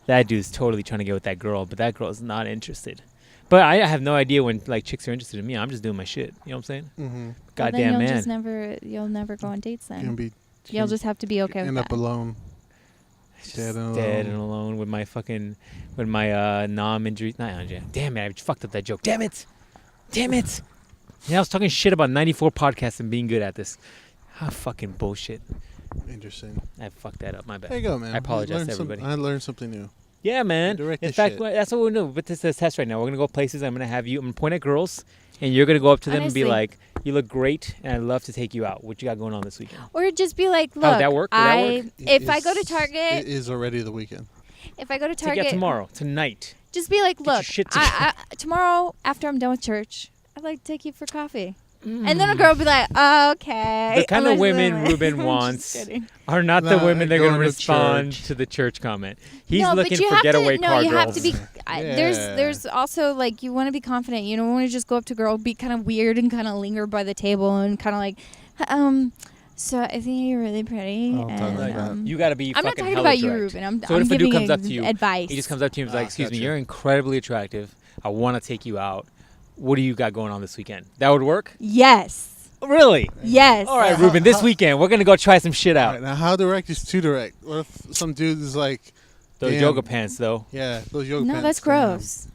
that dude's totally trying to get with that girl, but that girl's not interested. But I have no idea when like chicks are interested in me. I'm just doing my shit. You know what I'm saying? Mm-hmm. Well, Goddamn then man. you'll never go on dates You're gonna then. be. You'll just have to be okay with end that. up alone. Just Dead and dead alone. and alone with my fucking nom injury. Not injury. Damn it! I fucked up that joke. Damn it! Damn it! Yeah, I was talking shit about 94 podcasts and being good at this. How fucking bullshit. Interesting. I fucked that up. My bad. There you go, man. I apologize Learned to everybody. I learned something new. Yeah, man. Direct In this fact, shit. that's what we're doing. But this is a test right now. We're gonna go places. I'm gonna have you. I'm gonna point at girls, and you're gonna go up to them and be Honestly. like, "You look great, and I'd love to take you out. What you got going on this weekend?" Or just be like, look, How'd that work? Would that work? if I go to It Target, is already the weekend. if I go to Take you out Target tomorrow, tonight. just be like, Get your look, shit tomorrow after I'm done with church, I'd like to take you for coffee. And then a girl will be like, oh, okay. The kind of I'm women like, Ruben I'm just wants kidding. are not the Nah, women that are gonna going to respond church. to the church comment. He's No, but looking you for have getaway to, no, car you girls. have to be. There's also like you want to be confident. You don't want to just go up to a girl, be kind of weird, and kind of linger by the table and kind of like, so I think you're really pretty. Oh, talk and, like that. You got to be I'm not fucking talking hella about you, direct. Ruben. I'm So what if a dude giving comes up to you? advice. He just comes up to you and is like, "Excuse me, gotcha. you're incredibly attractive. I want to take you out. What do you got going on this weekend?" That would work? Yes. Really? Yes. All right, Ruben. This weekend we're gonna go try some shit All out. right, now, how direct is too direct? What if some dude is like, Those damn, yoga pants, though. Yeah, those yoga No, pants. that's gross.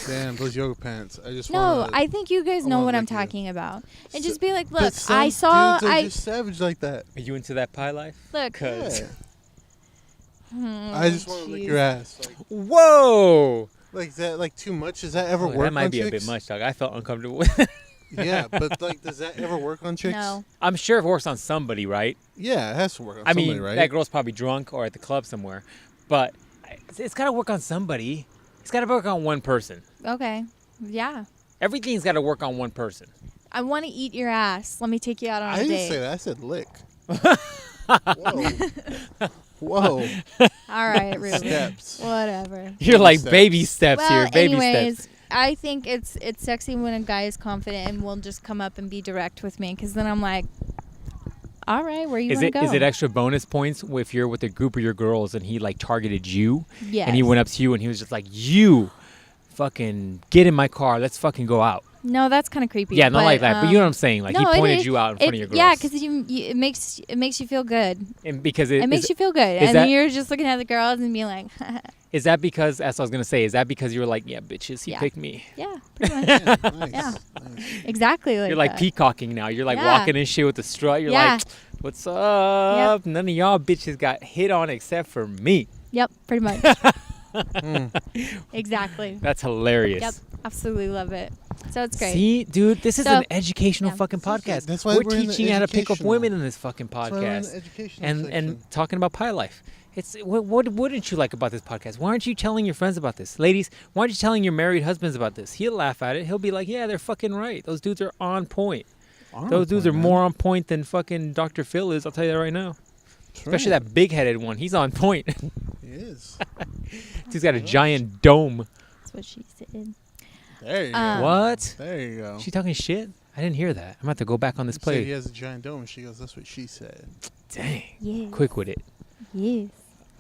Damn, those yoga pants. I just No, wanna, I think you guys I know wanna what I'm lick you. talking about. And So- just be like, But look, some I saw, dudes are just savage like that. Are you into that pie life? look. 'Cause- Yeah. I just want to lick your ass. Whoa! Like is that like too much? Does that ever Oh, work? that might on be a chicks? bit much, dog. I felt uncomfortable with it. Yeah, but like, does that ever work on chicks? No. I'm sure it works on somebody, right? Yeah, it has to work on I somebody, mean, right? that girl's probably drunk or at the club somewhere, but it's got to work on somebody. It's got to work on one person. Okay. Yeah. Everything's got to work on one person. I want to eat your ass. Let me take you out on I a didn't date. say that. I said lick. Whoa. Whoa. All right, Ruben. Steps. Whatever. You're like steps. baby steps Well, here, baby anyways, steps. I think it's sexy when a guy is confident and will just come up and be direct with me, because then I'm like, all right, where you Is want it to go? is it extra bonus points if you're with a group of your girls and he like targeted you Yes. and he went up to you and he was just like, you fucking get in my car, let's fucking go out. No, that's kind of creepy. Yeah, not like that, but you know what I'm saying. Like no, he it pointed is. you out in front of your girls. Yeah, because it makes you feel good. and because It makes you feel good, and that- then you're just looking at the girls and being like, is that because that's what I was gonna say? Is that because you were like, yeah, bitches, he Yeah. picked me? yeah, pretty much. Yeah, nice. Yeah. Nice. You're Exactly like like that. peacocking now. You're like Yeah. walking and shit with the strut. You're Yeah. like, what's up? None of y'all bitches got hit on except for me. Yep, pretty much. Mm. Exactly. That's hilarious. Yep, absolutely love it. So it's great. See, dude, this is So- an educational yeah. fucking podcast. That's why we're we're in the teaching you how to pick up educational. women in this fucking That's why we're in the podcast, educational and section. talking about pie life. It's what wouldn't you like about this podcast? Why aren't you telling your friends about this, ladies? Why aren't you telling your married husbands about this? He'll laugh at it. He'll be like, "Yeah, they're fucking right. Those dudes are on point. On Those dudes point, are man. more on point than fucking Dr. Phil is. I'll tell you that right now. That's Especially right. that big-headed one. He's on point. He is. He's got a giant dome. That's what she said. There you Um, go. What? There you go. She talking shit? I didn't hear that. I'm about to go back on this You said he play. has a giant dome, and she goes, "That's what she said." Dang. Yes. Quick with it. Yes.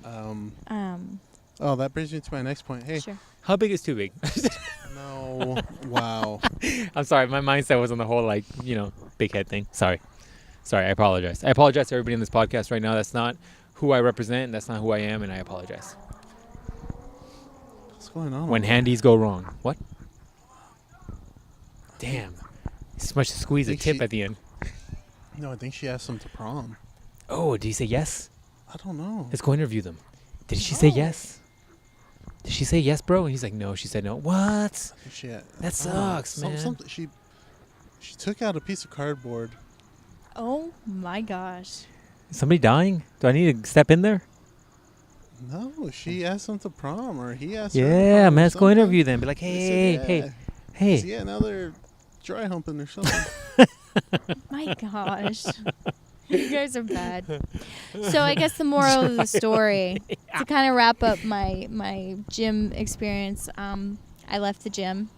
Oh, that brings me to my next point. Hey, Sure. How big is too big? no, wow. I'm sorry. My mindset was on the whole, like, big head thing. Sorry. I apologize. I apologize to everybody on this podcast right now. That's not who I represent. That's not who I am, and I apologize. What's going on? When over handies go wrong. What? Damn. So much to squeeze a Think tip she- at the end. there? No, I think she asked him to prom. Oh, did he say yes? I don't know. Let's go interview them. Did she say No. yes? Did she say yes, bro? And he's like, no. She said no. What? I think she had, That I don't know. sucks, man. She took out a piece of cardboard. Oh my gosh. Is somebody dying? Do I need to step in there? No, she asked him to prom, or he asked her. to Yeah, prom or man. Let's go something. interview them. Be like, They hey, said, hey, yeah. hey. So, yeah, now they're dry humping or something. My gosh. You guys are bad. So I guess the moral of the story, to kind of wrap up my gym experience, I left the gym.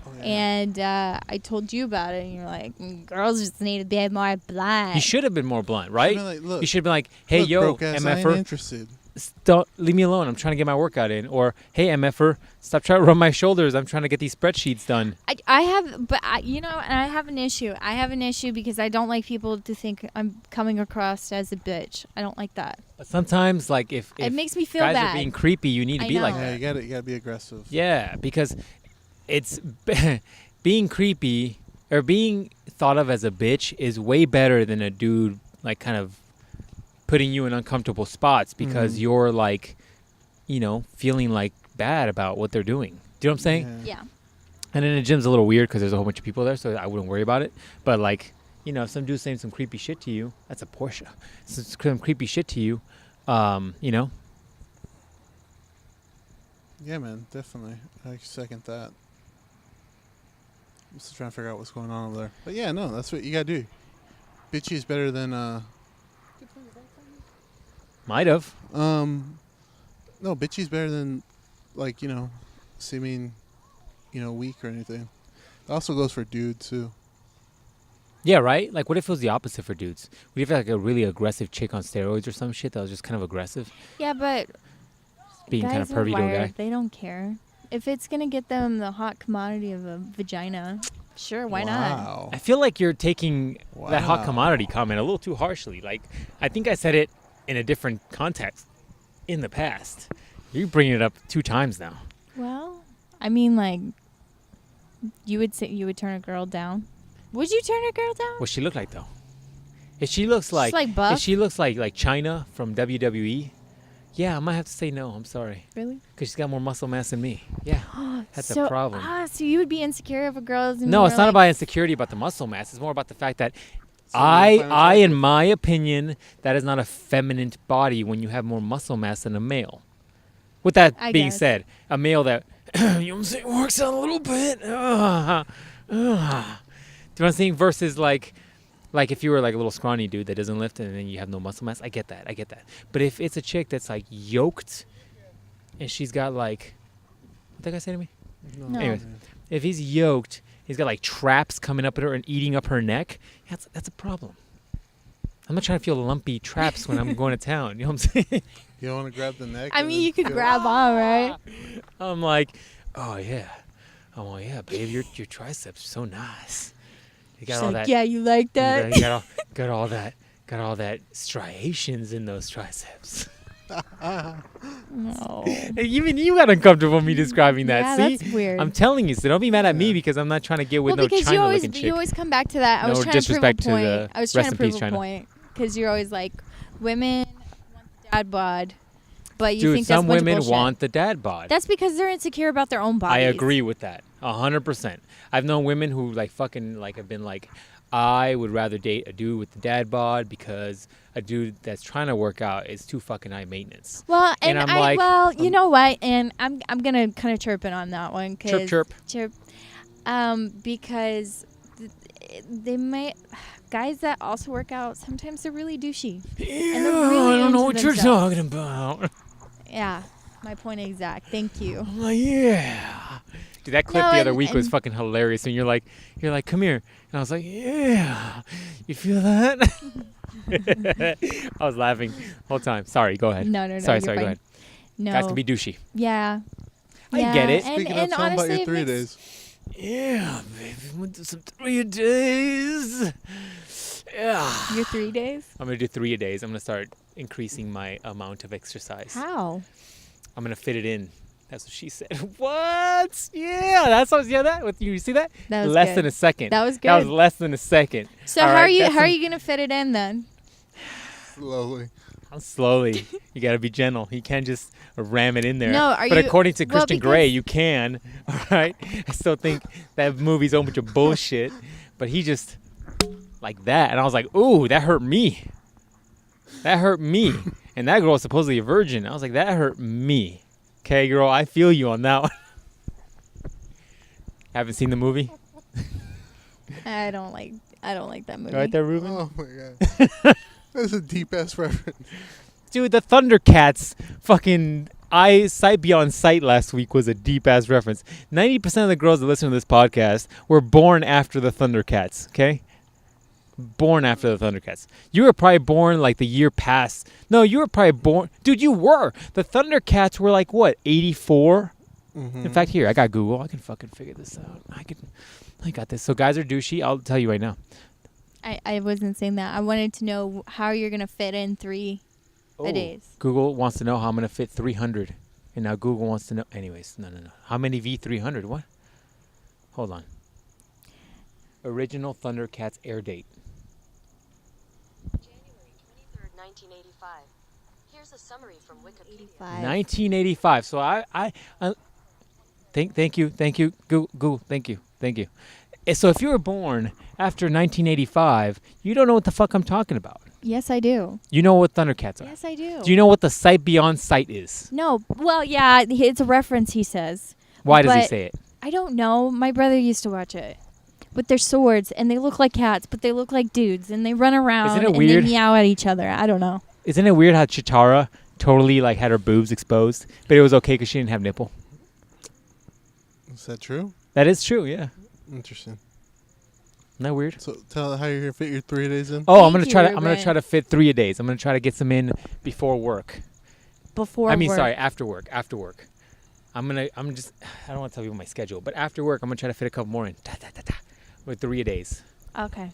Oh, yeah. And I told you about it, and you're like, girls just need to be more blunt. You should have been more blunt, right? Like, look, you should have been like, hey, look, yo, broke ass, I ain't MFer, interested. leave me alone. I'm trying to get my workout in. Or, hey, MFer, stop trying to rub my shoulders. I'm trying to get these spreadsheets done. I have, but and I have an issue. I have an issue because I don't like people to think I'm coming across as a bitch. I don't like that. But sometimes, like, if It makes me feel guys bad. are being creepy, you need to I be like know. Yeah, that. you gotta be aggressive. Yeah, because it's being creepy or being thought of as a bitch is way better than a dude like kind of putting you in uncomfortable spots because you're like, feeling like bad about what they're doing. Do you know what I'm saying? Yeah. And then the gym's a little weird because there's a whole bunch of people there, so I wouldn't worry about it. But like, if some dude's saying some creepy shit to you, that's a Porsche. Some creepy shit to you, Yeah, man, definitely. I second that. I'm still trying to figure out what's going on over there. But yeah, no, that's what you gotta do. Bitchy is better than might have. no, bitchy's better than like, seeming, weak or anything. It also goes for dudes too. Yeah, right? Like, what if it was the opposite for dudes? What if you had like a really aggressive chick on steroids or some shit that was just kind of aggressive? Yeah, but Being kind of guys are pervy to a guy? wired. They don't care. If it's going to get them the hot commodity of a vagina, sure, why not? Wow. I feel like you're taking that hot Wow. commodity comment a little too harshly. Like, I think I said it in a different context in the past. You're bringing it up 2 times now. Well, I mean, like, you would say you would turn a girl down. Would you turn a girl down? What she look like though? If she looks like, like buff? if she looks like China from WWE, yeah, I might have to say no. I'm sorry, Really? because she's got more muscle mass than me. Yeah, that's a problem. So you would be insecure if a girl is No, it's not about insecurity about the muscle mass. It's more about the fact that So you find I, attractive? in my opinion, that is not a feminine body when you have more muscle mass than a male. With that I being guess. said, a male that you know what I'm saying works out a little bit. Do you know what I'm saying? Versus like if you were like a little scrawny dude that doesn't lift and then you have no muscle mass, I get that. But if it's a chick that's like yoked and she's got like, what that guy say to me? No. Anyways, if he's yoked, he's got like traps coming up at her and eating up her neck. That's a problem. I'm not trying to feel lumpy traps when I'm going to town. You know what I'm saying? You don't want to grab the neck? I and mean, then you could feel- grab on, right? I'm like, oh yeah, babe, your triceps are so nice. You got She's all like, that. yeah, you like that? You got all that striations in those triceps. No. Even you got uncomfortable with me describing that. Yeah, See, that's weird. I'm telling you, so don't be mad at me because I'm not trying to get with Well, no because China looking you chick. always come back to that. I No was trying to prove a disrespect to point. the I was trying rest to in prove peace, a China. point because you're always like, women want the dad bod, but you Dude, think that's some a bunch of women bullshit. want the dad bod. That's because they're insecure about their own bodies. I agree with that 100%. I've known women who like fucking like have been like, I would rather date a dude with the dad bod because a dude that's trying to work out is too fucking high maintenance. Well, And and I'm like, you know what? And I'm gonna kind of chirp in on that one. Chirp. Because they might guys that also work out sometimes they're really douchey. And they're really I don't know into what you're themselves. talking about. Yeah, my point exact. Thank you. I'm like, yeah. Dude, that clip No, the other and- week was and- fucking hilarious. And you're like, come here. And I was like, yeah. You feel that? I was laughing the whole time. Sorry, go ahead. No, Sorry, you're go fine. ahead. No. Guys can be douchey. Yeah. I Yeah, get it. And, Speaking and of, tell 'em about honestly, your it 3 makes- days. Yeah, baby. Went to some 3 days. Yeah. Your 3 days? I'm going to do 3 a days. I'm going to start increasing my amount of exercise. How? I'm going to fit it in. That's what she said. What? Yeah, that's what. Yeah, that. You see that? That was less good. than a second. That was That was good. less than a second. So All how right, are you that's how are some- you gonna fit it in then? Slowly. Slowly. You got to be gentle. You can't just ram it in there. No, are but you- according to well, Christian Grey, because- you can. All right. I still think that movie's a whole bunch of bullshit. But he just like that, and I was like, ooh, that hurt me. That hurt me. And that girl was supposedly a virgin. I was like, that hurt me. Okay, girl, I feel you on that one. Haven't seen the movie? I don't like that movie. Right there, Ruben? Oh my god. That's a deep ass reference. Dude, the Thundercats fucking Sight Beyond Sight last week was a deep ass reference. 90% of the girls that listen to this podcast were born after the Thundercats, okay? Born after the Thundercats. You were probably born like the year past. No, you were probably born. Dude, you were. The Thundercats were like what, 84? Mm-hmm. In fact, here, I got Google. I can fucking figure this out. I got this. So guys are douchey. I'll tell you right now. I wasn't saying that. I wanted to know how you're going to fit in 3 a days. Google wants to know how I'm going to fit 300. And now Google wants to know. Anyways, no. How many V300? What? Hold on. Original Thundercats air date. January 23rd, 1985. Here's a summary from Wikipedia. 1985. So I thank you, Google, thank you. So if you were born after 1985, you don't know what the fuck I'm talking about. Yes, I do. You know what Thundercats are. Yes, I do. Do you know what the Sight Beyond Sight is? No. Well, yeah, it's a reference, he says. Why does he But say it? I don't know. My brother used to watch it. With their swords, and they look like cats, but they look like dudes, and they run around Isn't it and weird? they meow at each other. I don't know. Isn't it weird how Chitara totally like had her boobs exposed, but it was okay because she didn't have nipple? Is that true? That is true, yeah. Interesting. Isn't that weird? So tell how you're gonna fit your 3 days in. Oh, I'm Thank gonna you, I'm gonna Ruben. try to fit 3 a days. I'm gonna try to get some in before work. After work. I don't want to tell people my schedule, but after work, I'm gonna try to fit a couple more in. With 3 a days. Okay.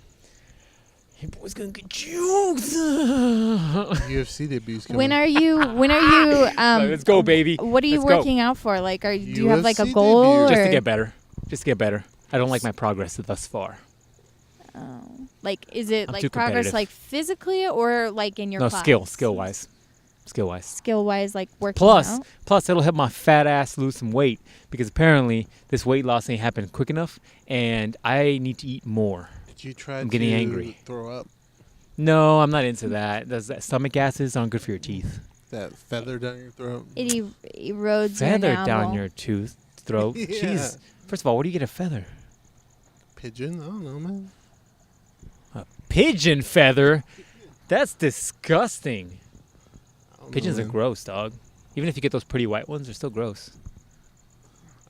Hey, boy's gonna get jukes. UFC debuts coming. When are you? Let's go, baby. What are you Let's go. working out for? Like, do you have like a UFC goal? debut. Just or? to get better. I don't like my progress thus far. Oh. Like, is it I'm like too progress competitive. like physically or like in your No, class? skill wise. Skill-wise, like working Plus, out? it'll help my fat ass lose some weight because apparently this weight loss ain't happening quick enough, and I need to eat more. Did you try I'm to getting angry. throw up? No, I'm not into that. That stomach acids aren't good for your teeth. That feather down your throat? It erodes Feather your down enamel. your throat. Yeah. Jeez. First of all, where do you get a feather? Pigeon? I don't know, man. A pigeon feather? That's disgusting. I don't Pigeons know, are man. gross, dog. Even if you get those pretty white ones, they're still gross.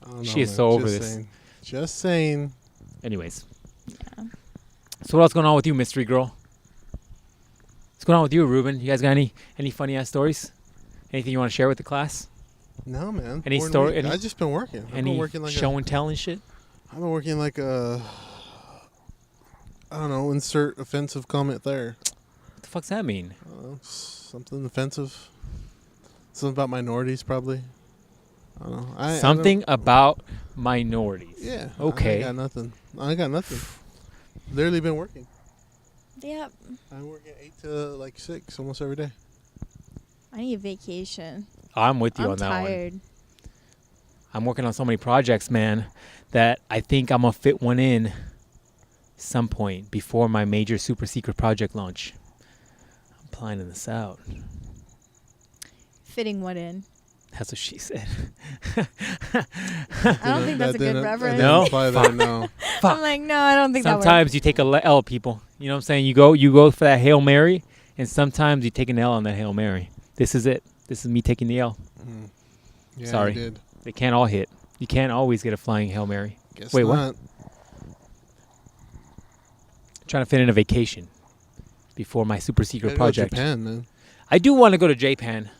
I don't know, She is man. so over Just this. saying. Just saying. Anyways. Yeah. So what else going on with you, mystery girl? What's going on with you, Ruben? You guys got any funny ass stories? Anything you want to share with the class? No, man. Any Boring story- week. any- I just been working. I've Any been working like show and tell and shit? I've been working like a. I don't know. Insert offensive comment there. What the fuck's that mean? Something offensive. Something about minorities, probably. I don't know. Something about minorities. Yeah. Okay. I got nothing. Literally been working. Yep. I'm working 8 to like 6 almost every day. I need a vacation. I'm with you I'm on that one. tired. I'm working on so many projects, man, that I think I'm going to fit one in some point before my major super secret project launch. I'm planning this out. Fitting one in. That's what she said. I don't think that's a good reference. No? Imply that, no. I'm like, no, I don't think Sometimes you take a L, people. You know what I'm saying? You go for that Hail Mary, and sometimes you take an L on that Hail Mary. This is it. This is me taking the L. Mm. Yeah, Sorry. You did. They can't all hit. You can't always get a flying Hail Mary. Guess Wait, what? not. Trying to fit in a vacation before my super secret Gotta go to project. Japan, man. I do want to go to Japan.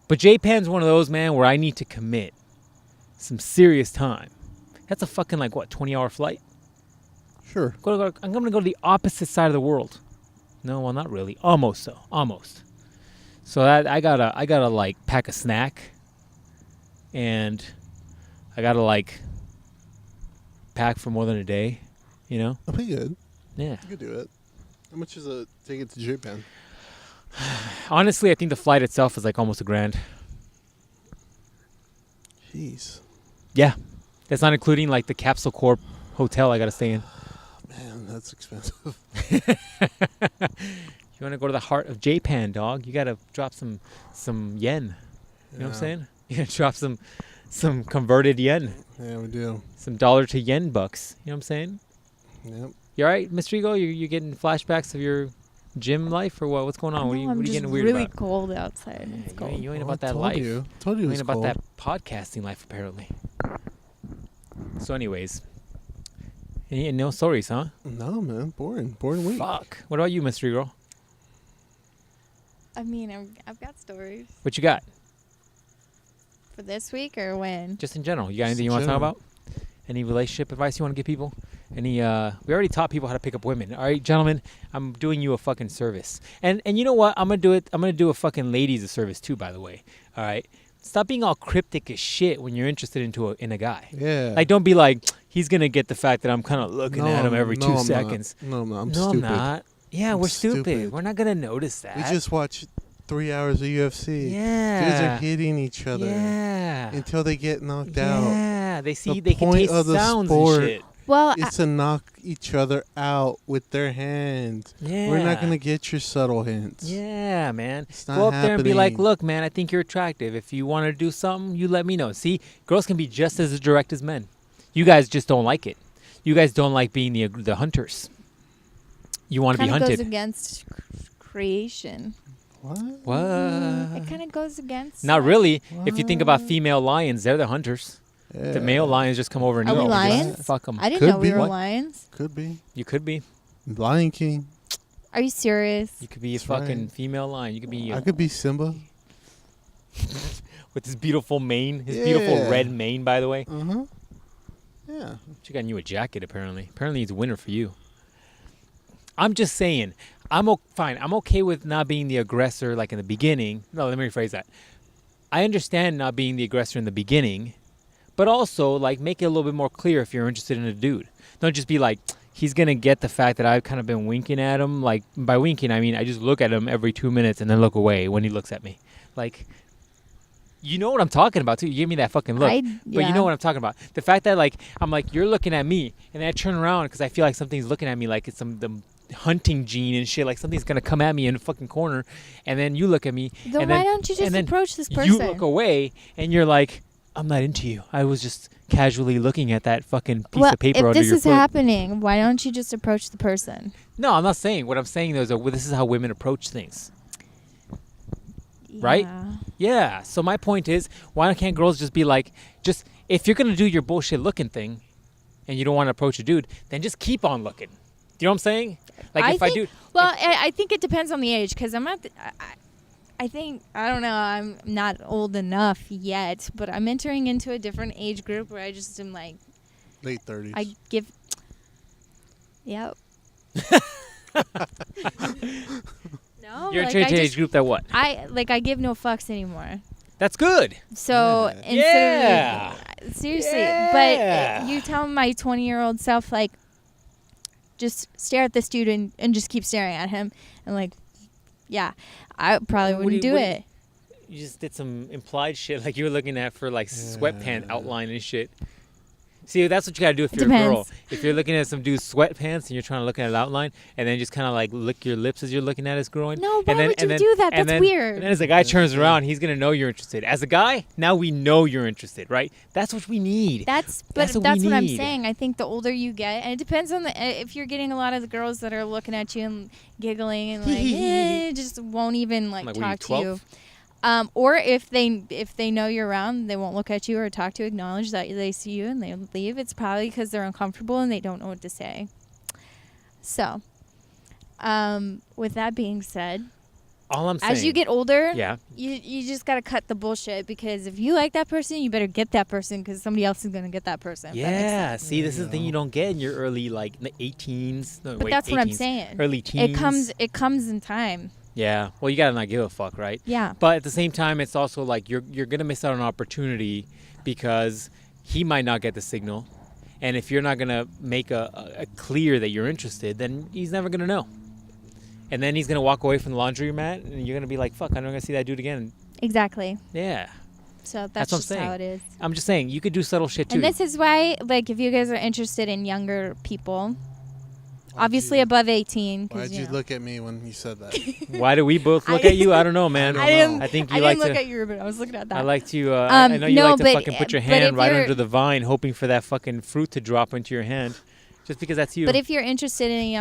But Japan's one of those, man, where I need to commit some serious time. That's a fucking, 20-hour flight? Sure. I'm going to go to the opposite side of the world. No, well, not really. Almost so. Almost. So I gotta pack a snack. And I gotta, pack for more than a day, you know? That'll be good. Yeah. You could do it. How much is a ticket to Japan? Honestly, I think the flight itself is almost $1,000. Jeez. Yeah. That's not including the Capsule Corp hotel I got to stay in. Man, that's expensive. You want to go to the heart of Japan, dog? You got to drop some yen. You know what I'm saying? You got to drop some converted yen. Yeah, we do. Some dollar to yen bucks. You know what I'm saying? Yep. You all right, Mr. Eagle? You getting flashbacks of your Gym life or what? What's going on? No, What are you I'm just getting weird really about? cold outside. Yeah, It's cold. you ain't Oh, about I that told life. You. Told you You it ain't was about cold. that podcasting life, apparently. So, anyways. No stories, huh? No, man. Boring week. Fuck. What about you, mystery girl? I mean, I've got stories What you got? for this week or when. Just in general. You got Just anything in you want to talk general. about? Any relationship advice you want to give people? We already taught people how to pick up women. All right, gentlemen, I'm doing you a fucking service. And you know what? I'm going to do a fucking ladies a service too, by the way. All right? Stop being all cryptic as shit when you're interested in a guy. Yeah. Like, don't be like, he's going to get the fact that I'm kind of looking at him every 2 I'm seconds. Not. No, I'm not. I'm No, stupid. I'm not. Yeah, I'm we're stupid. stupid. We're not going to notice that. We just watched 3 hours of UFC. Yeah. Dudes are hitting each other. Yeah. Until they get knocked out. Yeah. They see, The they can point taste of the sounds sport and shit. Well, It's to knock each other out with their hands. Yeah. We're not going to get your subtle hints. Yeah, man. It's not Go up there and be like, happening. look, man, I think you're attractive. If you want to do something, you let me know. See, girls can be just as direct as men. You guys just don't like it. You guys don't like being the hunters. You want to be kind of hunted. goes against creation. What? What? It kind of goes against. Not like- really. If you think about What? female lions, they're the hunters. Yeah. The male lions just come over and Are we just lions? fuck them. I didn't Could know we be. were What? lions. Could be. You could be. Lion King. Are you serious? You could be a That's fucking right. female lion. You could be I could be Simba. with his beautiful mane, his beautiful Yeah. red mane, by the way. Uh-huh. Yeah. She got you a jacket, apparently. Apparently, it's winter for you. I'm just saying, fine. I'm okay with not being the aggressor, like in the beginning. No, let me rephrase that. I understand not being the aggressor in the beginning, but also, like, make it a little bit more clear if you're interested in a dude. Don't just be like, he's going to get the fact that I've kind of been winking at him. Like, by winking, I mean I just look at him every 2 minutes and then look away when he looks at me. Like, you know what I'm talking about, too. You give me that fucking look. But you yeah. know what I'm talking about. The fact that, like, I'm like, you're looking at me, and then I turn around because I feel like something's looking at me like it's the hunting gene and shit. Like, something's going to come at me in the fucking corner. And then you look at me. Then and why then, don't you just and then approach this person? You look away, and you're like, I'm not into you. I was just casually looking at that fucking piece of paper if under this your is foot. happening, why don't you just approach the person? No, I'm not saying. What I'm saying, though, is that this is how women approach things. Right? Yeah. Yeah. So my point is, why can't girls just be like, if you're gonna do your bullshit looking thing, and you don't want to approach a dude, then just keep on looking. Do you know what I'm saying? Like if I do. Well, I think it depends on the age because I'm not. I think I don't know. I'm not old enough yet, but I'm entering into a different age group where I just am like, Late 30s. I give. Yep. No, You're like in I an age just, group that what? I give no fucks anymore. That's good. So Yeah. instead of seriously, Yeah. but you tell my 20-year-old self like, just stare at this dude and just keep staring at him and like, yeah, I probably What do wouldn't you- do what do it. You just did some implied shit like you were looking at for like sweatpant Yeah. outline and shit. See, that's what you gotta do if It you're a girl. depends. If you're looking at some dude's sweatpants and you're trying to look at an outline, and then just kind of like lick your lips as you're looking at his groin. No, why and then, would you and then, do that? and That's then- weird. And then as the guy turns around, he's gonna know you're interested. As a guy, now we know you're interested, right? That's what we need. That's That's what, what we I'm need. saying. I think the older you get, and it depends on if you're getting a lot of the girls that are looking at you and giggling and like just won't even like Like, what are you, talk to you. 12? Or if they know you're around, they won't look at you or talk to you, acknowledge that they see you and they leave. It's probably because they're uncomfortable and they don't know what to say. So, with that being said, All I'm saying. as you get older, yeah. you just gotta cut the bullshit because if you like that person, you better get that person because somebody else is gonna get that person. if that makes Yeah. sense. See, this is the thing you don't get in your early like 18s. No, But wait, that's what I'm 18s, saying. Early teens. It comes in time. Yeah. Well, you gotta not give a fuck, right? Yeah. But at the same time, it's also like you're gonna miss out on an opportunity because he might not get the signal, and if you're not gonna make a clear that you're interested, then he's never gonna know. And then he's gonna walk away from the laundromat, and you're gonna be like, "Fuck, I'm not gonna see that dude again." Exactly. Yeah. So That's that's what I'm just saying. how it is. I'm just saying you could do subtle shit too. And this is why, like, if you guys are interested in younger people, Why'd obviously you- above 18. 'cause, Why'd you know. look at me when you said that? Why do we both look at you? I don't know, man. I didn't. I think I you didn't like look to. at you, Ruben. I was looking at that. I like to. I know you no, like to but- fucking put your but hand if right you're- under the vine, hoping for that fucking fruit to drop into your hand. just because that's you. But if you're interested in a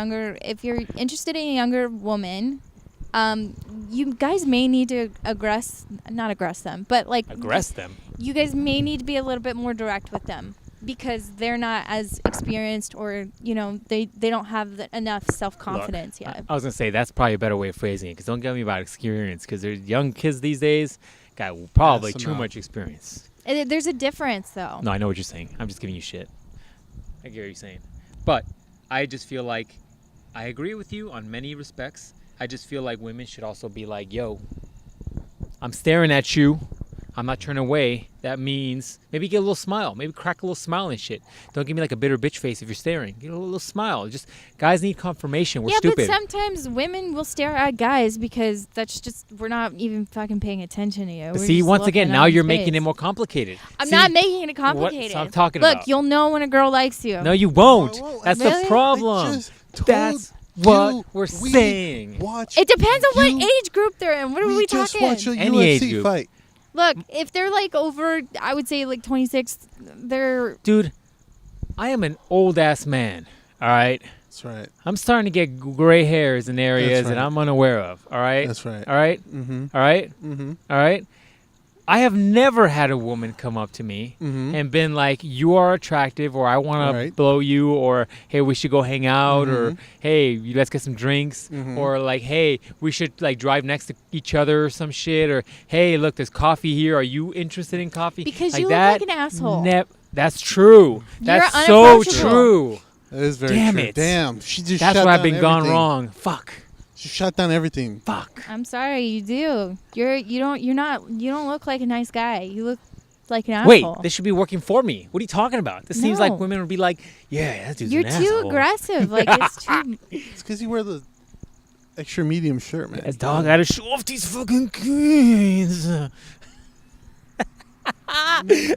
younger woman, you guys may need to not aggress them, but like aggress them. You guys may need to be a little bit more direct with them because they're not as experienced, or they don't have enough self-confidence yet. I was gonna say that's probably a better way of phrasing it, because don't get me about experience, because there's young kids these days got probably too much experience. There's a difference, though. No, I know what you're saying. I'm just giving you shit. I get what you're saying. But I just feel like I agree with you on many respects. I just feel like women should also be like, yo, I'm staring at you. I'm not turning away. That means maybe get a little smile. Maybe crack a little smile and shit. Don't give me like a bitter bitch face if you're staring. Get a little smile. Just guys need confirmation. We're stupid. But sometimes women will stare at guys because that's just, we're not even fucking paying attention to you. But see, once again, now you're making it more complicated. I'm not making it complicated. What I'm talking Look, about. you'll know when a girl likes you. No, you won't. That's Really? the problem. That's what we're saying. It depends on what age group they're in. What are we talking? Watch a Any UFC age group. fight. Look, if they're like over, I would say like 26, they're... Dude, I am an old-ass man, all right? That's right. I'm starting to get gray hairs in areas That's right. that I'm unaware of, all right? That's right. All right? Mm-hmm. All right? Mm-hmm. All right? I have never had a woman come up to me and been like, you are attractive, or I want to blow you, or hey, we should go hang out, or hey, let's get some drinks, or like, hey, we should like drive next to each other or some shit, or hey, look, there's coffee here. Are you interested in coffee? Because like you that, look like an asshole. That's true. That's so true. That is very Damn true. it. Damn. She just That's shut where I've down been gone everything. wrong. Fuck. She shut down everything. Fuck. I'm sorry, you do. You don't look like a nice guy. You look like an Wait, asshole. this should be working for me. What are you talking about? This seems like women would be like, yeah, that dude's You're an too asshole. aggressive. Like it's too. It's because you wear the extra medium shirt, man. That dog gotta show off these fucking kids.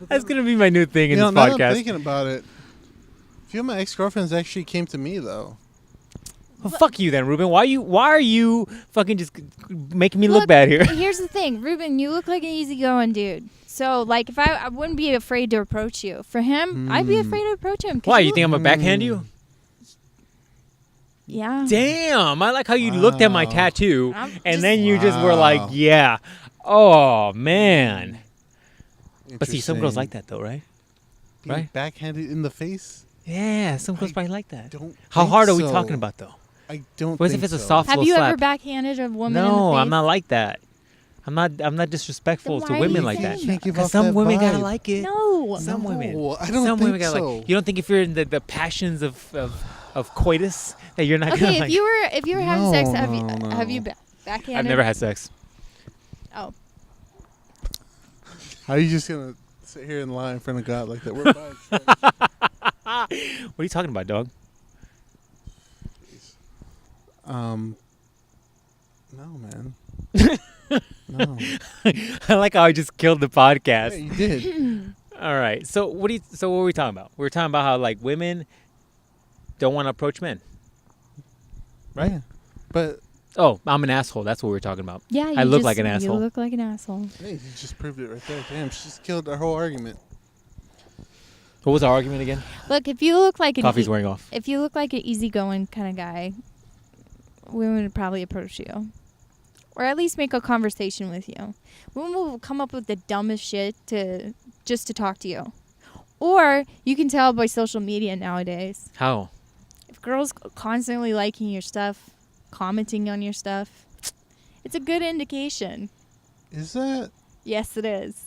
That's gonna be my new thing in this now that podcast. I'm thinking about it, a few of my ex-girlfriends actually came to me though. Well, fuck you then, Ruben. Why are you fucking just making me look bad here? Here's the thing, Ruben. You look like an easygoing dude. So, like, if I wouldn't be afraid to approach you. For him, I'd be afraid to approach him. Why? You think I'm gonna backhand you? Yeah. Damn, I like how you looked at my tattoo, and then you just were Wow. like, yeah. Oh, man. But see, some girls like that, though, right? Being Right? backhanded in the face? Yeah, some girls probably like that. Don't How think hard are we so. talking about, though? I don't What think if it's a so. soft Have little you slap? ever backhanded a woman in the No, face? I'm not like that. I'm not disrespectful Then to why are women you like that. saying You can't give Because off some that women gotta vibe. like it. No. Some women. I don't Some think women gotta so. like. You don't think if you're in the passions of coitus that you're not gonna Okay, like. if you were having sex, have No. you backhanded? I've never had sex. Oh. How are you just going to sit here and lie in front of God like that? We're fine. What are you talking about, dog? No, man. No. I like how I just killed the podcast. Yeah, you did. All right. So what were we talking about? We were talking about how like women don't want to approach men. Right? Yeah. But Oh, I'm an asshole. That's what we were talking about. Yeah, I look like an You asshole. look like an asshole. hey, you just proved it right there. Damn, she just killed our whole argument. What was our argument again? Look, if you look like Coffee's wearing off. if you look like an easygoing kind of guy, women would probably approach you, or at least make a conversation with you. Women will come up with the dumbest shit just to talk to you, or you can tell by social media nowadays. How? If girls constantly liking your stuff, commenting on your stuff, it's a good indication. Is that? Yes, it is.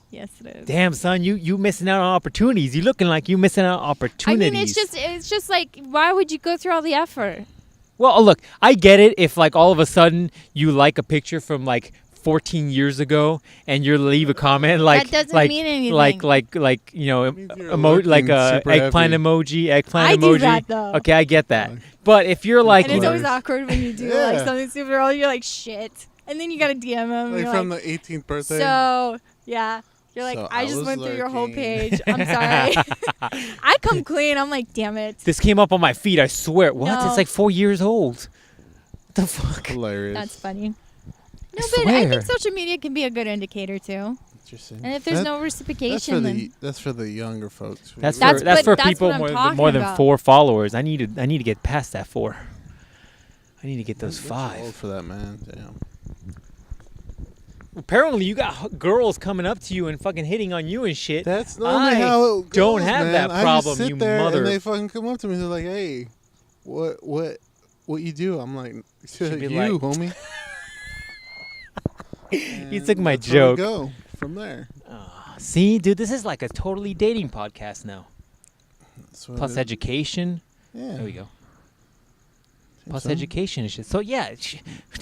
Yes, it is. Damn, son, you missing out on opportunities. You looking like you missing out on I opportunities. mean, it's just like, why would you go through all the effort? Well, look, I get it if like all of a sudden you like a picture from like 14 years ago and you leave a comment like That doesn't like mean anything. like you know means you're looking like a super eggplant heavy. emoji, eggplant I emoji. do that, though. Okay, I get that. But if you're like And it's you always know, awkward when you do Yeah. like something super old. You're like, shit. And then you got to DM them. Like you're from like, the 18th birthday? so, yeah. You're like, So I I just was went through your whole lurking. page. I'm sorry. I come clean. I'm like, damn it. this came up on my feed, I swear. What? No. It's like 4 years old. What the fuck? Hilarious. That's funny. No, I but I think swear. social media can be a good indicator too. Interesting. And if there's no That's reciprocation, then that's for the younger folks. That's That's for that's what- for that's people what I'm talking more than about. 4 followers. I need to get past that 4. I need to get those That's 5. old for that, man. Damn. Apparently, you got girls coming up to you and fucking hitting on you and shit. That's normally I how it goes, don't have man. that I problem, just sit you there mother. And they fucking come up to me. They're like, "Hey, what you do?" I'm like, She'd be "You, like- homie." You And took my that's where we joke. go from there. See, dude, this is like a totally dating podcast now. That's what Plus it- education. Yeah. There we go. Think Plus so. education and shit. So yeah,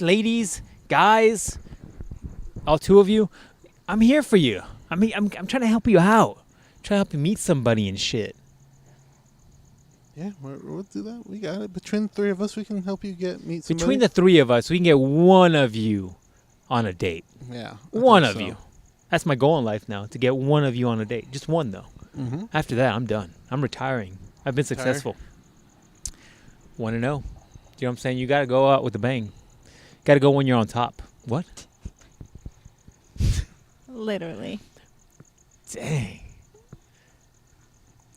ladies, guys, all 2 of you, I'm here for you. I mean, I'm trying to help you out. Trying to help you meet somebody and shit. Yeah, we'll do that. We got it. Between the 3 of us, we can help you meet somebody. Between the 3 of us, we can get one of you on a date. yeah, One of you. That's my goal in life now, to get one of you on a date. Just one, though. Mm-hmm. After that, I'm done. I'm retiring. I've been successful. Want to know? You know what I'm saying? You got to go out with a bang. Got to go when you're on top. What? literally. Dang.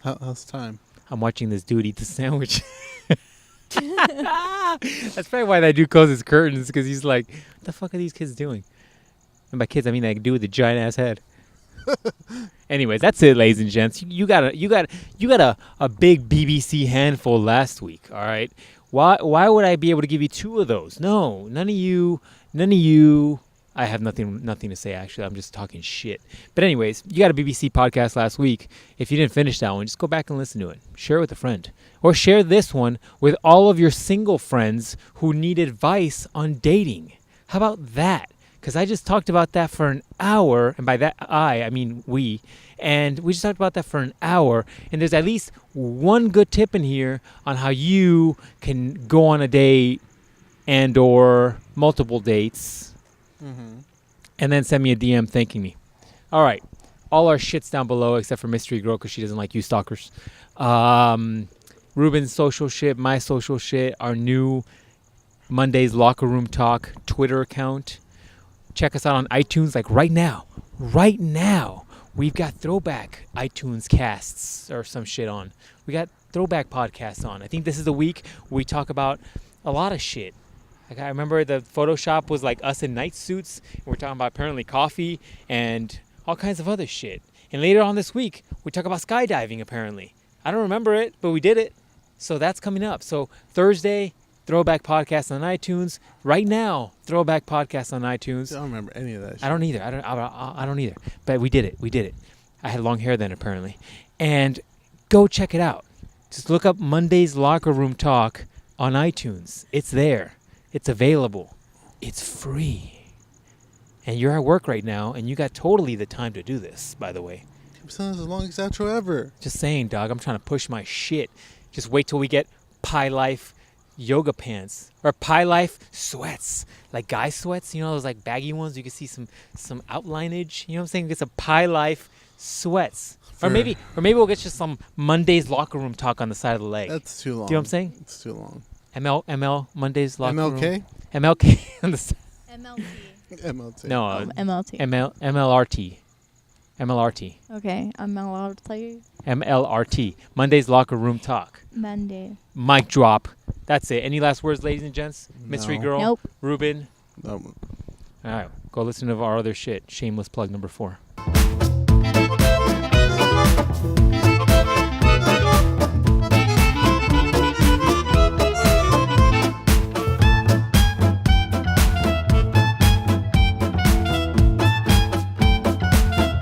How's time? I'm watching this dude eat the sandwich. That's probably why that dude closes curtains, because he's like, what the fuck are these kids doing? And by kids, I mean that dude with the giant ass head. Anyways, that's it, ladies and gents. You got a big BBC handful last week. All right. Why would I be able to give you 2 of those? No, none of you. I have nothing to say, actually. I'm just talking shit. But anyways, you got a BBC podcast last week. If you didn't finish that one, just go back and listen to it. Share it with a friend. Or share this one with all of your single friends who need advice on dating. How about that? Because I just talked about that for an hour. And by that, I mean we. And we just talked about that for an hour. And there's at least one good tip in here on how you can go on a date and or multiple dates. Mm-hmm. And then send me a DM thanking me. All right. All our shit's down below except for Mystery Girl because she doesn't like you stalkers. Ruben's social shit, my social shit, our new Monday's Locker Room Talk Twitter account. Check us out on iTunes like right now. Right now. We've got throwback iTunes casts or some shit on. We got throwback podcasts on. I think this is the week we talk about a lot of shit. Like I remember the Photoshop was like us in night suits. And we're talking about apparently coffee and all kinds of other shit. And later on this week, we talk about skydiving apparently. I don't remember it, but we did it. So that's coming up. So Thursday, Throwback Podcast on iTunes. Right now, Throwback Podcast on iTunes. I don't remember any of that shit. I don't either. I don't either. But we did it. I had long hair then apparently. And go check it out. Just look up Monday's Locker Room Talk on iTunes. It's there. It's available. It's free. And you're at work right now, and you got totally the time to do this, by the way. This is the longest outro ever. Just saying, dog. I'm trying to push my shit. Just wait till we get Pie Life yoga pants or Pie Life sweats, like guy sweats. You know those like baggy ones. You can see some outlineage. You know what I'm saying? Get some Pie Life sweats, or maybe we'll get just some Monday's Locker Room Talk on the side of the leg. That's too long. Do you know what I'm saying? It's too long. ML Monday's Locker Room. MLK? On the side. MLT. MLT. No, MLT. MLRT. Okay, MLRT. MLRT. Monday's Locker Room Talk. Monday. Mic drop. That's it. Any last words, ladies and gents? Mystery No. Girl? Nope. Ruben? No. All right. Go listen to our other shit. Shameless plug number 4.